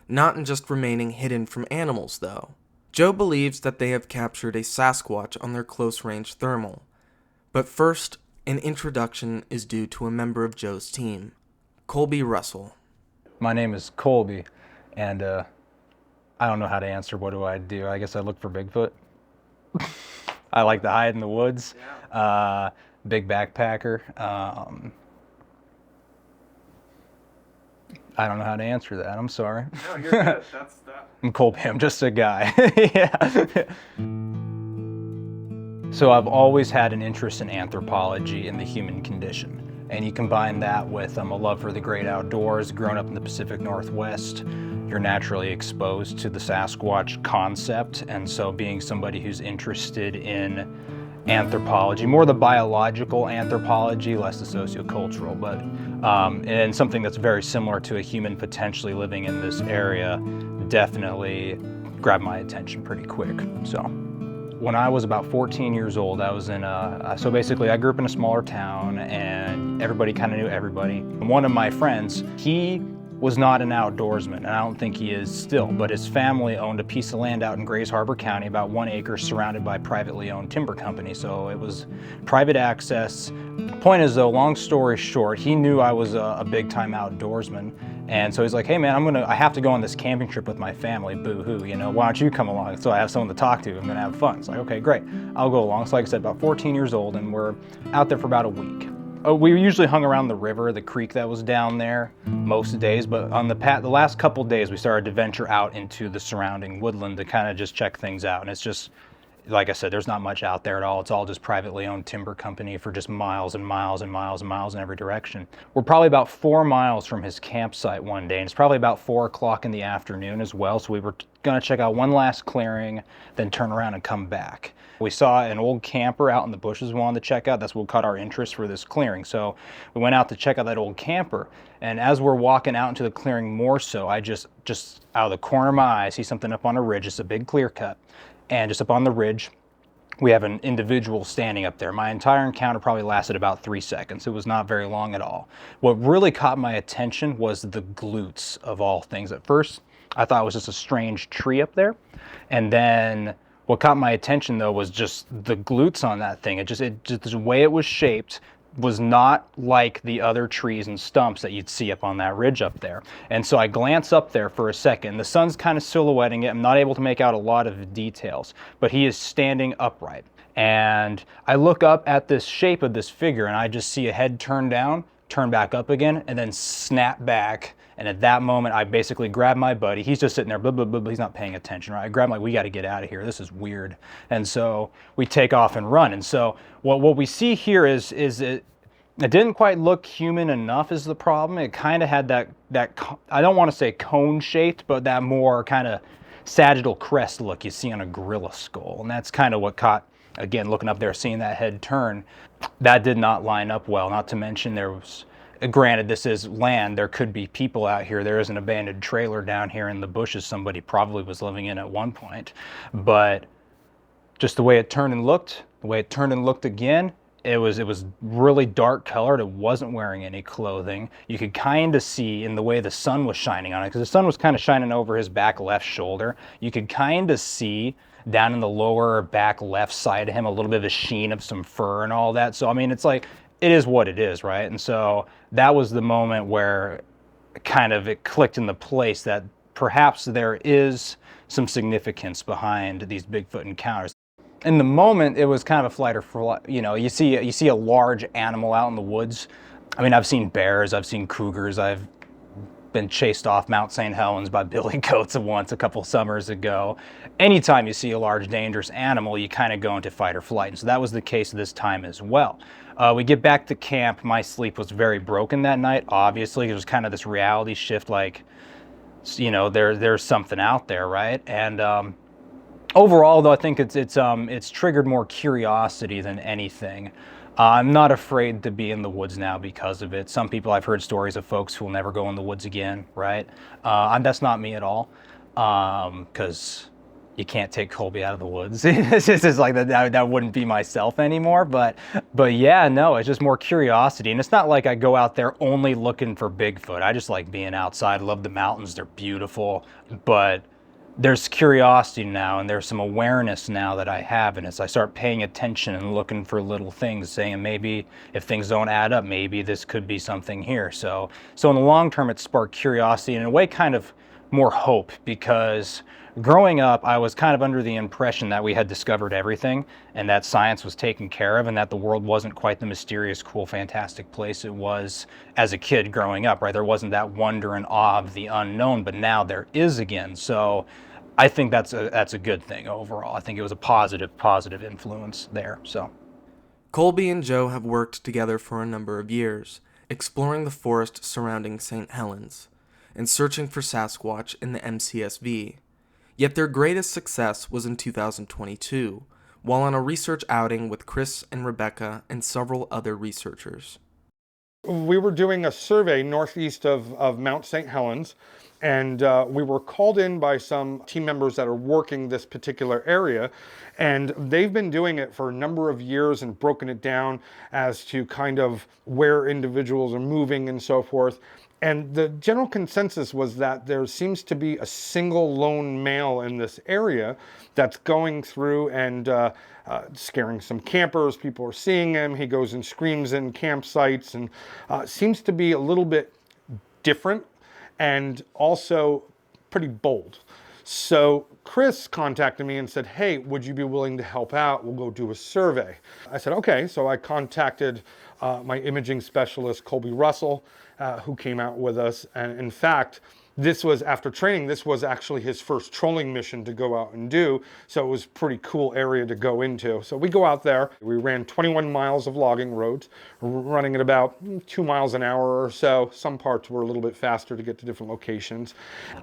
not in just remaining hidden from animals though. Joe believes that they have captured a Sasquatch on their close-range thermal. But first, an introduction is due to a member of Joe's team, Colby Russell. My name is Colby, and I don't know how to answer. What do I do? I guess I look for Bigfoot. I like to hide in the woods. Big backpacker. I don't know how to answer that. I'm sorry. No, you're good. That's that. I'm Colby. I'm just a guy. Yeah. So I've always had an interest in anthropology and the human condition. And you combine that with a love for the great outdoors, growing up in the Pacific Northwest, you're naturally exposed to the Sasquatch concept. And so being somebody who's interested in anthropology, more the biological anthropology, less the sociocultural, but and something that's very similar to a human potentially living in this area definitely grabbed my attention pretty quick. So when I was about 14 years old, I was in so basically I grew up in a smaller town and everybody kind of knew everybody. And one of my friends, he was not an outdoorsman, and I don't think he is still, but his family owned a piece of land out in Grays Harbor County, about 1 acre, surrounded by privately owned timber company. So it was private access. Point is though, long story short, he knew I was a big time outdoorsman. And so he's like, hey man, I have to go on this camping trip with my family, boo-hoo, you know, why don't you come along? So I have someone to talk to, I'm gonna have fun. It's like, okay, great, I'll go along. So like I said, about 14 years old, and we're out there for about a week. We usually hung around the river, the creek that was down there most days, but on the last couple days we started to venture out into the surrounding woodland to kind of just check things out. And it's just, like I said, there's not much out there at all. It's all just privately owned timber company for just miles and miles and miles and miles in every direction. We're probably about 4 miles from his campsite one day, and it's probably about 4 o'clock in the afternoon as well. So we were gonna check out one last clearing, then turn around and come back. We saw an old camper out in the bushes we wanted to check out. That's what caught our interest for this clearing. So we went out to check out that old camper. And as we're walking out into the clearing more so, I just out of the corner of my eye, see something up on a ridge. It's a big clear cut. And just up on the ridge, we have an individual standing up there. My entire encounter probably lasted about 3 seconds. It was not very long at all. What really caught my attention was the glutes of all things. At first, I thought it was just a strange tree up there. And then What caught my attention though was just the glutes on that thing. It just the way it was shaped was not like the other trees and stumps that you'd see up on that ridge up there. And so I glance up there for a second. The sun's kind of silhouetting it. I'm not able to make out a lot of the details, but he is standing upright. And I look up at this shape of this figure and I just see a head turn down, turn back up again, and then snap back. And at that moment, I basically grab my buddy. He's just sitting there, blah, blah, blah, blah. He's not paying attention, right? I grab him like, we got to get out of here. This is weird. And so we take off and run. And so what we see here is it didn't quite look human enough is the problem. It kind of had that I don't want to say cone shaped, but that more kind of sagittal crest look you see on a gorilla skull. And that's kind of what caught, again, looking up there, seeing that head turn. That did not line up well. Not to mention there was, granted, this is land. There could be people out here. There is an abandoned trailer down here in the bushes somebody probably was living in at one point. But just the way it turned and looked, again, it was really dark colored. It wasn't wearing any clothing. You could kind of see in the way the sun was shining on it, because the sun was kind of shining over his back left shoulder. You could kind of see down in the lower back left side of him a little bit of a sheen of some fur and all that. So, I mean, it's like, it is what it is, right? And so that was the moment where kind of it clicked into place that perhaps there is some significance behind these Bigfoot encounters. In the moment, it was kind of a flight or flight. You know, you see a large animal out in the woods. I mean, I've seen bears, I've seen cougars, I've been chased off Mount St. Helens by billy goats once a couple summers ago. Anytime you see a large dangerous animal, you kind of go into fight or flight. And so that was the case this time as well. We get back to camp. My sleep was very broken that night. Obviously, there was kind of this reality shift, like, you know, there's something out there, right? And overall, though, I think it's triggered more curiosity than anything. I'm not afraid to be in the woods now because of it. Some people, I've heard stories of folks who will never go in the woods again, right? That's not me at all, because you can't take Colby out of the woods. It's just like that wouldn't be myself anymore. But yeah, no, it's just more curiosity. And it's not like I go out there only looking for Bigfoot. I just like being outside. I love the mountains. They're beautiful. But there's curiosity now, and there's some awareness now that I have, and as I start paying attention and looking for little things, saying maybe if things don't add up, maybe this could be something here. So in the long term, it sparked curiosity and in a way kind of more hope, because growing up, I was kind of under the impression that we had discovered everything and that science was taken care of and that the world wasn't quite the mysterious, cool, fantastic place it was as a kid growing up, right? There wasn't that wonder and awe of the unknown, but now there is again. So I think that's a good thing overall. I think it was a positive influence there. So Colby and Joe have worked together for a number of years, exploring the forest surrounding St. Helens and searching for Sasquatch in the MCSV. Yet their greatest success was in 2022, while on a research outing with Chris and Rebecca and several other researchers. We were doing a survey northeast of Mount St. Helens, and we were called in by some team members that are working this particular area, and they've been doing it for a number of years and broken it down as to kind of where individuals are moving and so forth. And the general consensus was that there seems to be a single lone male in this area that's going through and scaring some campers. People are seeing him. He goes and screams in campsites and seems to be a little bit different and also pretty bold. So Chris contacted me and said, hey, would you be willing to help out? We'll go do a survey. I said, okay. So I contacted my imaging specialist, Colby Russell, who came out with us. And in fact, this was after training, this was actually his first trolling mission to go out and do. So it was a pretty cool area to go into. So we go out there, we ran 21 miles of logging roads, running at about 2 miles an hour or so. Some parts were a little bit faster to get to different locations.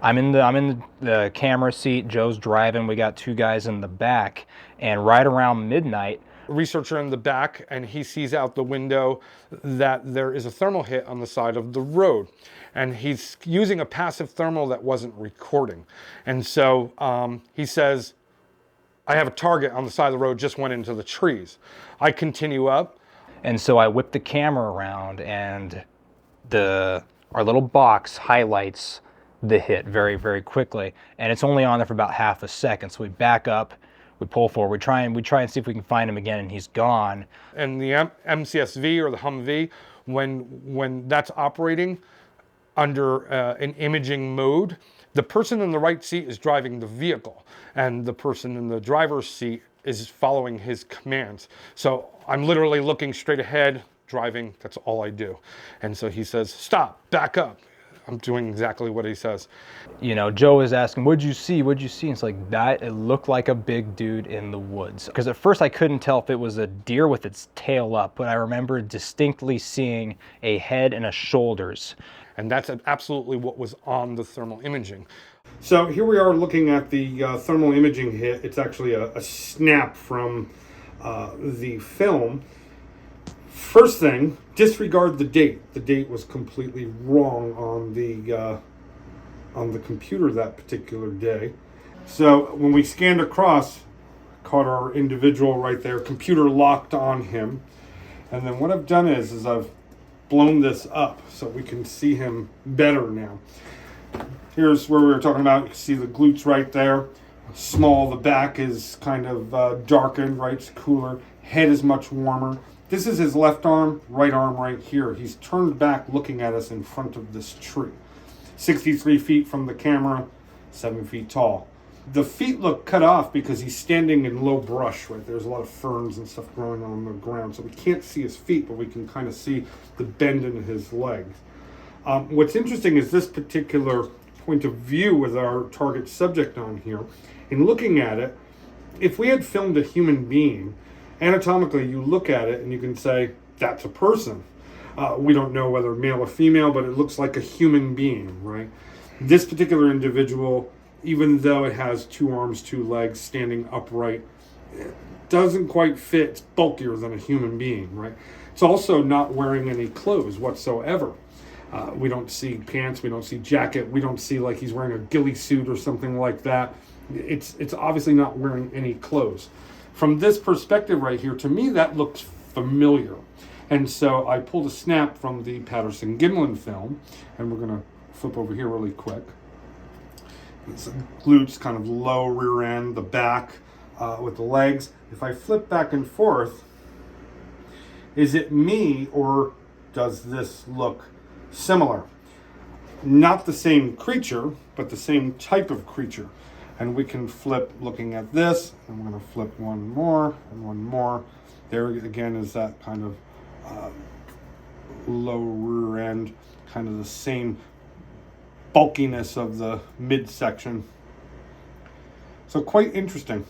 I'm in the camera seat, Joe's driving, we got 2 guys in the back, and right around midnight, researcher in the back, and he sees out the window that there is a thermal hit on the side of the road, and he's using a passive thermal that wasn't recording. And so he says, I have a target on the side of the road, just went into the trees. I continue up, and so I whip the camera around, and our little box highlights the hit very, very quickly, and it's only on there for about half a second. So we back up, We pull forward, we try and see if we can find him again, and he's gone. And the MCSV or the Humvee, when that's operating under an imaging mode, the person in the right seat is driving the vehicle, and the person in the driver's seat is following his commands. So I'm literally looking straight ahead, driving, that's all I do. And so he says, stop, back up. I'm doing exactly what he says. You know, Joe is asking, what'd you see? What'd you see? And it's like that, it looked like a big dude in the woods. Because at first I couldn't tell if it was a deer with its tail up, but I remember distinctly seeing a head and a shoulders. And that's absolutely what was on the thermal imaging. So here we are looking at the thermal imaging hit. It's actually a snap from the film. First thing, disregard the date. The date was completely wrong on the computer that particular day. So when we scanned across, caught our individual right there, computer locked on him. And then what I've done is I've blown this up so we can see him better now. Here's where we were talking about. You can see the glutes right there. Small, the back is kind of darkened, right? It's cooler. Head is much warmer. This is his left arm right here. He's turned back looking at us in front of this tree. 63 feet from the camera, 7 feet tall. The feet look cut off because he's standing in low brush, right? There's a lot of ferns and stuff growing on the ground, so we can't see his feet, but we can kind of see the bend in his legs. What's interesting is this particular point of view with our target subject on here. In looking at it, if we had filmed a human being, anatomically you look at it and you can say, that's a person. We don't know whether male or female, but it looks like a human being, right? This particular individual, even though it has 2 arms, 2 legs, standing upright, it doesn't quite fit. It's bulkier than a human being, right? It's also not wearing any clothes whatsoever. We don't see pants, we don't see jacket, we don't see like he's wearing a ghillie suit or something like that. It's obviously not wearing any clothes. From this perspective right here, to me that looks familiar. And so I pulled a snap from the Patterson-Gimlin film, and we're gonna flip over here really quick. It's glutes, kind of low rear end, the back with the legs. If I flip back and forth, is it me or does this look similar? Not the same creature, but the same type of creature. And we can flip looking at this, and we're going to flip one more and one more. There again is that kind of low rear end, kind of the same bulkiness of the midsection. So quite interesting.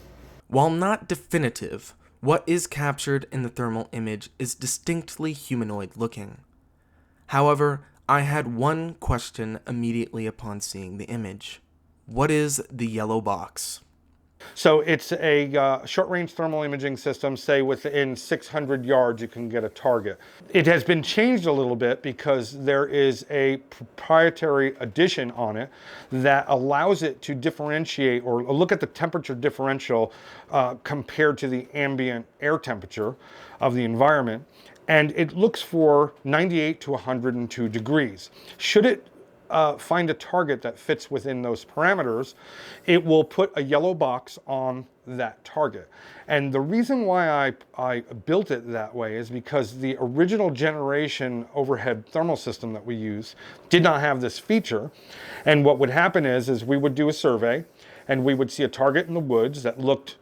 While not definitive, what is captured in the thermal image is distinctly humanoid looking. However, I had one question immediately upon seeing the image. What is the yellow box? So it's a short-range thermal imaging system. Say within 600 yards you can get a target. It has been changed a little bit because there is a proprietary addition on it that allows it to differentiate or look at the temperature differential compared to the ambient air temperature of the environment. And it looks for 98 to 102 degrees. Should it find a target that fits within those parameters, it will put a yellow box on that target. And the reason why I built it that way is because the original generation overhead thermal system that we use did not have this feature. And what would happen is we would do a survey and we would see a target in the woods that looked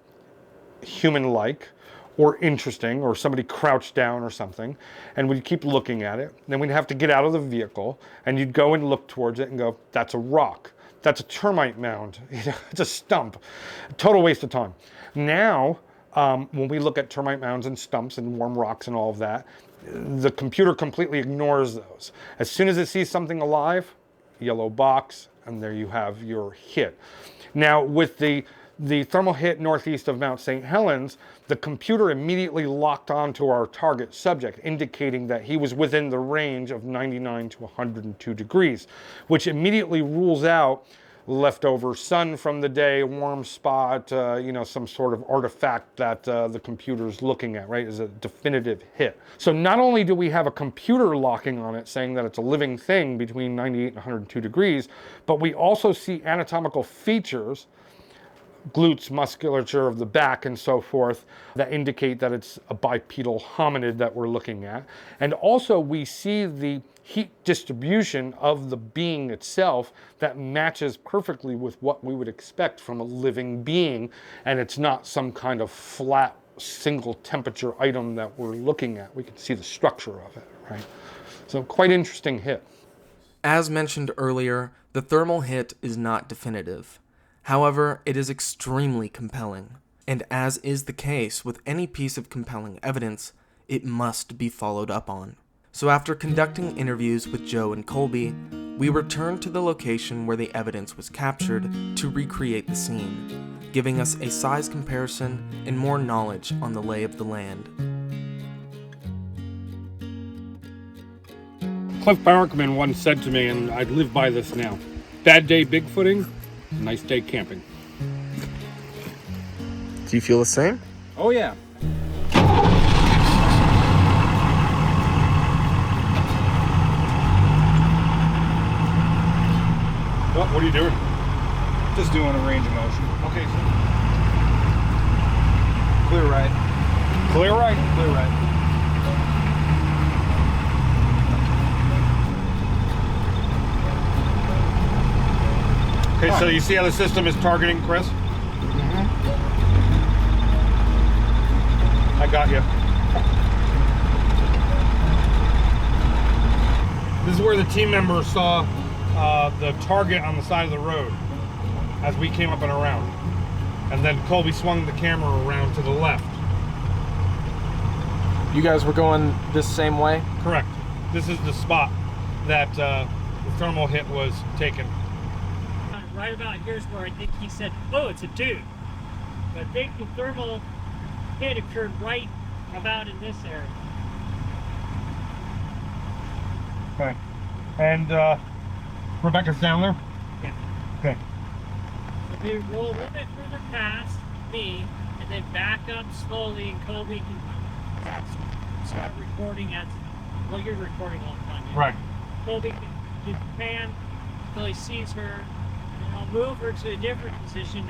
human-like or interesting, or somebody crouched down or something, and we'd keep looking at it. Then we'd have to get out of the vehicle, and you'd go and look towards it and go, that's a rock. That's a termite mound. It's a stump. Total waste of time. Now, when we look at termite mounds and stumps and warm rocks and all of that, the computer completely ignores those. As soon as it sees something alive, yellow box, and there you have your hit. Now, with the thermal hit northeast of Mount St. Helens, the computer immediately locked onto our target subject, indicating that he was within the range of 99 to 102 degrees, which immediately rules out leftover sun from the day, warm spot, some sort of artifact that the computer's looking at, right, is a definitive hit. So not only do we have a computer locking on it, saying that it's a living thing between 98 and 102 degrees, but we also see anatomical features glutes, musculature of the back, and so forth, that indicate that it's a bipedal hominid that we're looking at. And also we see the heat distribution of the being itself that matches perfectly with what we would expect from a living being, and it's not some kind of flat single temperature item that we're looking at. We can see the structure of it, right? So quite interesting hit. As mentioned earlier, the thermal hit is not definitive. However, it is extremely compelling, and as is the case with any piece of compelling evidence, it must be followed up on. So after conducting interviews with Joe and Colby, we returned to the location where the evidence was captured to recreate the scene, giving us a size comparison and more knowledge on the lay of the land. Cliff Barrickman once said to me, and I live by this now, bad day Bigfooting, nice day camping. Do you feel the same? Oh yeah. What are you doing? Just doing a range of motion. Okay, Clear right. clear right. Clear right. Okay, so you see how the system is targeting Chris? I got you. This is where the team members saw the target on the side of the road as we came up and around. And then Colby swung the camera around to the left. You guys were going this same way? Correct. This is the spot that the thermal hit was taken. Right about here's where I think he said, oh, it's a dude. But I think the thermal hit occurred right about in this area. Okay. And Rebecca's down there? Yeah. Okay. So they roll a little bit further past me and then back up slowly, and Colby can start recording as well. You're recording all the time. Yeah? Right. Colby can pan until he sees her. I'll move her to a different position,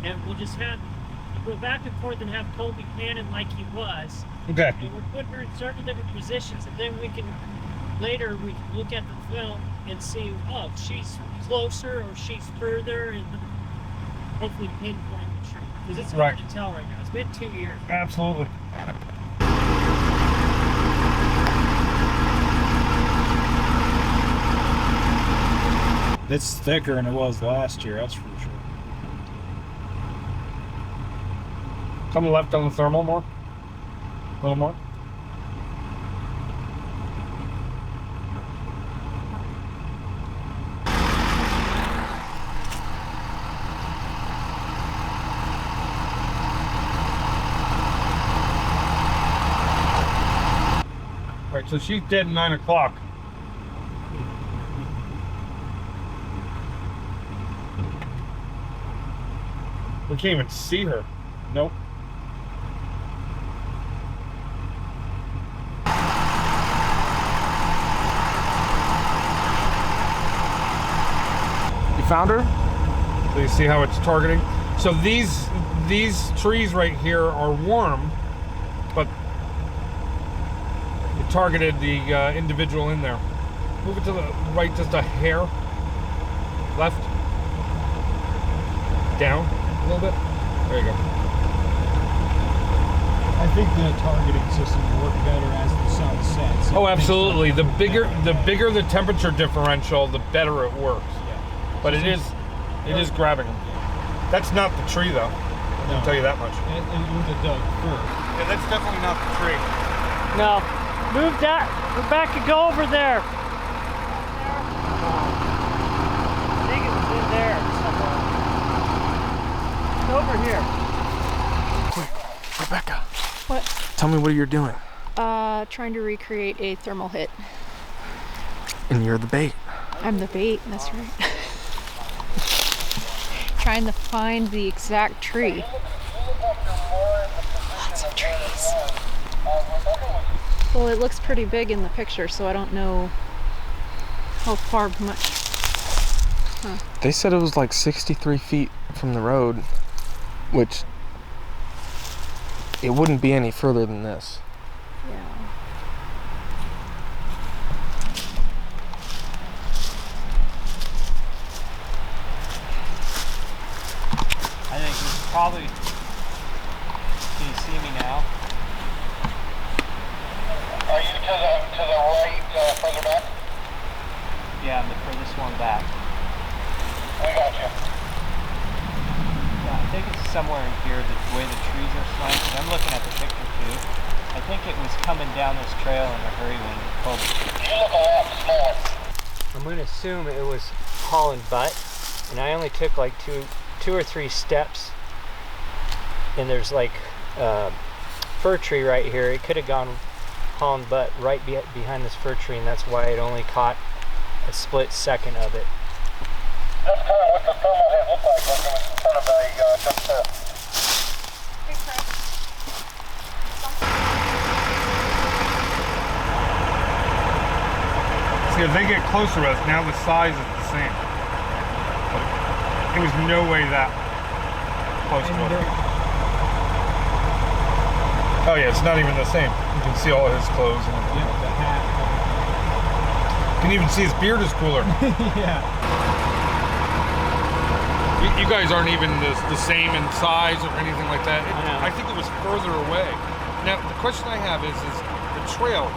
and we'll just have go back and forth and have Colby panning like he was. Okay. And we're putting her in several different positions, and then we can later we can look at the film and see, oh, she's closer or she's further, and hopefully pinpoint the tree, because it's hard to tell right now. It's been 2 years. Absolutely. It's thicker than it was last year, that's for sure. Come left on the thermal more. A little more. Right, so she's dead at 9 o'clock. We can't even see her. Nope. You found her? So you see how it's targeting? So these trees right here are warm, but it targeted the individual in there. Move it to the right just a hair. Left. Down a little bit. There you go. I think the targeting system will work better as the sun sets. Oh, absolutely. The bigger the temperature differential, the better it works. Yeah. But it is grabbing them. That's not the tree, though. I can tell you that much. And with the Doug first. Yeah, that's definitely not the tree. No, move that. Rebecca, go over there. I think it was in there somewhere. Over here. Rebecca, What? tell me what you're doing. Trying to recreate a thermal hit. And you're the bait. I'm the bait, that's right. Trying to find the exact tree. Lots of trees. Well, it looks pretty big in the picture, so I don't know how much. They said it was like 63 feet from the road. which it wouldn't be any further than this. Yeah. I think it's probably. Can you see me now? Are you to the right, further back? Yeah, I'm the furthest one back. We got you. Yeah, I think it's somewhere in here, the way the trees are slanted. I'm looking at the picture too. I think it was coming down this trail in a hurry when Colby. You look a lot smaller. I'm going to assume it was hauling butt, and I only took like two or three steps. And there's like a fir tree right here. It could have gone hauling butt right behind this fir tree, and that's why it only caught a split second of it. That's kind of what the thermal hit looked like when it was in front of a jump there. See, as they get closer to us, now the size is the same. But it was no way that close to us. Oh yeah, it's not even the same. You can see all of his clothes and everything. Yeah, the hat. You can even see his beard is cooler. Yeah. You guys aren't even the same in size or anything like that. I think it was further away. Now, the question I have is the trail,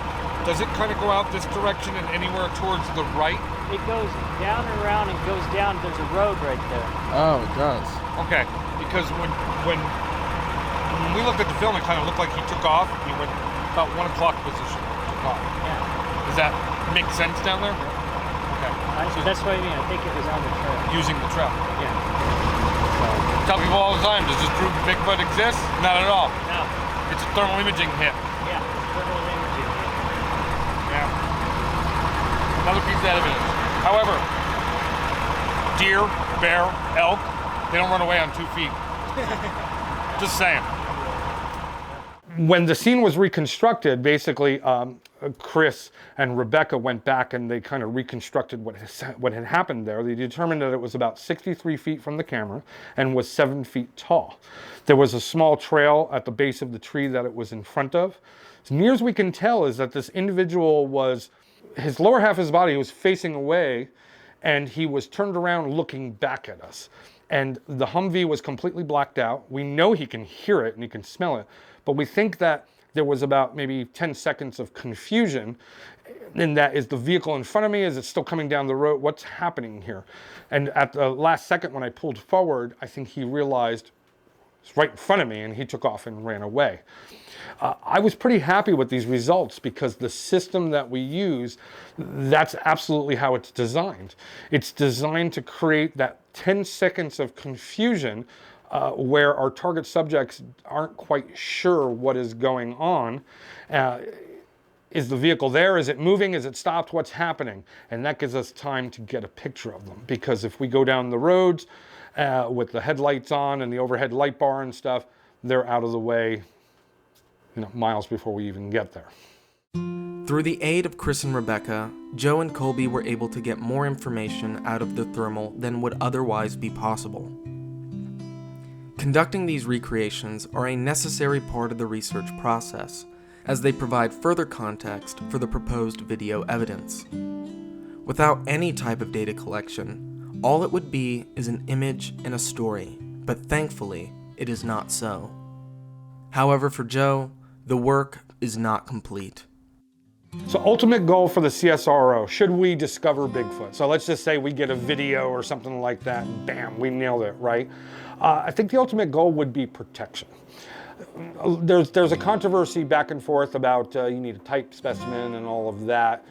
does it kind of go out this direction and anywhere towards the right? It goes down and around and goes down. There's a road right there. Oh, it does. Okay, because when we looked at the film, it kind of looked like he took off. He went about 1 o'clock position. Took off. Yeah. Does that make sense down there? Okay. That's what I mean. I think it was on the trail. Using the trail. Yeah. Tell people all the time, does this prove Bigfoot exists? Not at all. No. It's a thermal imaging hit. Yeah. Thermal imaging. Yeah. Another piece of evidence. However, deer, bear, elk, they don't run away on 2 feet. Just saying. When the scene was reconstructed, basically, Chris and Rebecca went back and they kind of reconstructed what had happened there. They determined that it was about 63 feet from the camera and was 7 feet tall. There was a small trail at the base of the tree that it was in front of. As near as we can tell is that this individual was, his lower half of his body was facing away and he was turned around looking back at us. And the Humvee was completely blacked out. We know he can hear it and he can smell it, but we think that there was about maybe 10 seconds of confusion in that, is the vehicle in front of me? Is it still coming down the road? What's happening here? And at the last second when I pulled forward, I think he realized it's right in front of me and he took off and ran away. I was pretty happy with these results because the system that we use, that's absolutely how it's designed. It's designed to create that 10 seconds of confusion where our target subjects aren't quite sure what is going on. Is the vehicle there? Is it moving? Is it stopped? What's happening? And that gives us time to get a picture of them. Because if we go down the roads with the headlights on and the overhead light bar and stuff, they're out of the way, miles before we even get there. Through the aid of Chris and Rebecca, Joe and Colby were able to get more information out of the thermal than would otherwise be possible. Conducting these recreations are a necessary part of the research process, as they provide further context for the proposed video evidence. Without any type of data collection, all it would be is an image and a story, but thankfully, it is not so. However, for Joe, the work is not complete. So ultimate goal for the CSRO, should we discover Bigfoot? So let's just say we get a video or something like that and bam, we nailed it, right? I think the ultimate goal would be protection. There's a controversy back and forth about you need a type specimen and all of that.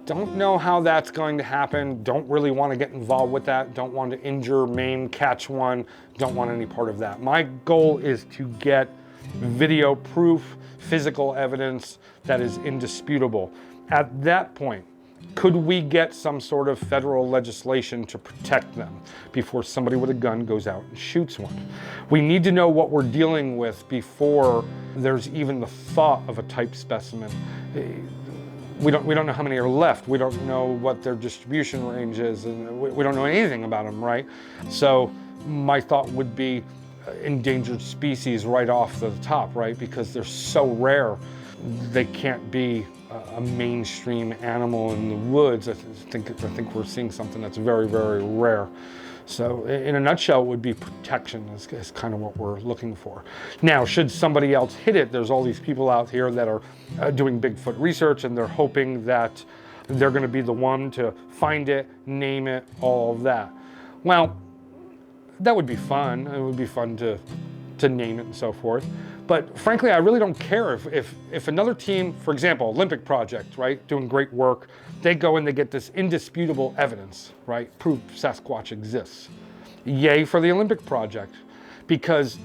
Don't know how that's going to happen. Don't really want to get involved with that. Don't want to injure, maim, catch one. Don't want any part of that. My goal is to get video proof, physical evidence that is indisputable. At that point, could we get some sort of federal legislation to protect them before somebody with a gun goes out and shoots one? We need to know what we're dealing with before there's even the thought of a type specimen. We don't know how many are left. We don't know what their distribution range is, and we don't know anything about them, right? So my thought would be, endangered species right off the top, right? Because they're so rare, they can't be a mainstream animal in the woods. I think we're seeing something that's very, very rare. So in a nutshell, it would be protection is kind of what we're looking for. Now, should somebody else hit it, there's all these people out here that are doing Bigfoot research, and they're hoping that they're going to be the one to find it, name it, all of that. Well, that would be fun. It would be fun to name it and so forth. But frankly, I really don't care if another team, for example, Olympic Project, right, doing great work, they go and they get this indisputable evidence, right, proof Sasquatch exists. Yay for the Olympic Project, because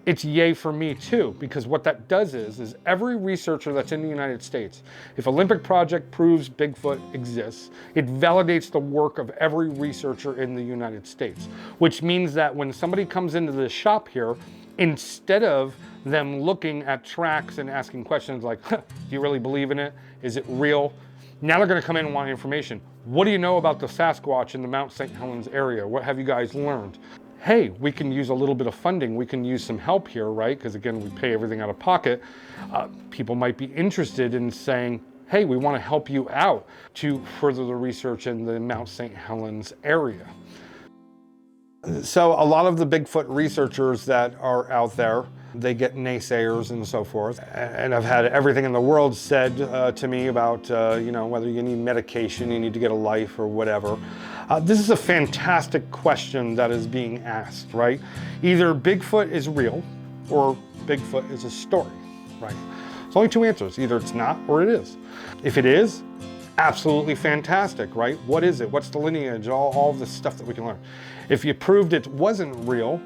it's yay for me too, because what that does is every researcher that's in the United States, if Olympic Project proves Bigfoot exists, it validates the work of every researcher in the United States, which means that when somebody comes into the shop here, instead of them looking at tracks and asking questions like, do you really believe in it? Is it real? Now they're going to come in and want information. What do you know about the Sasquatch in the Mount St. Helens area? What have you guys learned? Hey, we can use a little bit of funding. We can use some help here, right? Because again, we pay everything out of pocket. People might be interested in saying, hey, we want to help you out to further the research in the Mount St. Helens area. So a lot of the Bigfoot researchers that are out there, they get naysayers and so forth. And I've had everything in the world said to me about, whether you need medication, you need to get a life or whatever. This is a fantastic question that is being asked, right? Either Bigfoot is real or Bigfoot is a story, right? There's only two answers. Either it's not or it is. If it is, absolutely fantastic, right? What is it? What's the lineage? All the stuff that we can learn. If you proved it wasn't real,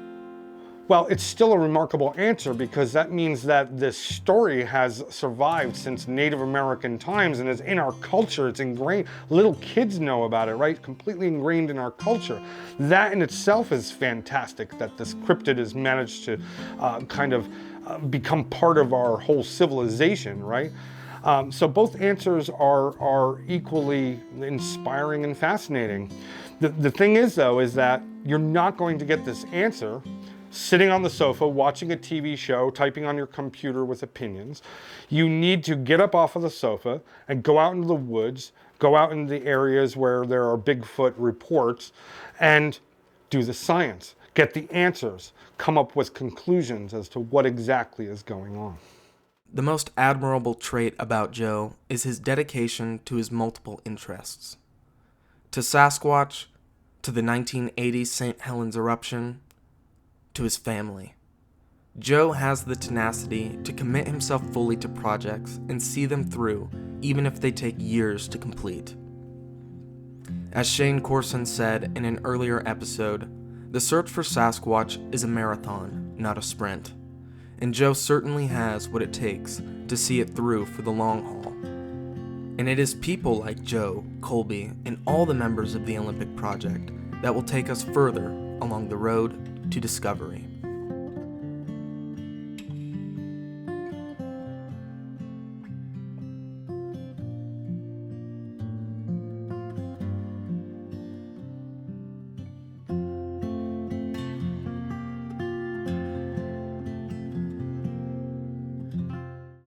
well, it's still a remarkable answer, because that means that this story has survived since Native American times and is in our culture. It's ingrained. Little kids know about it, right? Completely ingrained in our culture. That in itself is fantastic, that this cryptid has managed to become part of our whole civilization, right? So both answers are equally inspiring and fascinating. The thing is, though, is that you're not going to get this answer sitting on the sofa, watching a TV show, typing on your computer with opinions. You need to get up off of the sofa and go out into the woods, go out in the areas where there are Bigfoot reports, and do the science, get the answers, come up with conclusions as to what exactly is going on. The most admirable trait about Joe is his dedication to his multiple interests. To Sasquatch, to the 1980 St. Helens eruption, to his family. Joe has the tenacity to commit himself fully to projects and see them through, even if they take years to complete. As Shane Corson said in an earlier episode, the search for Sasquatch is a marathon, not a sprint. And Joe certainly has what it takes to see it through for the long haul. And it is people like Joe, Colby, and all the members of the Olympic Project that will take us further along the road to discovery.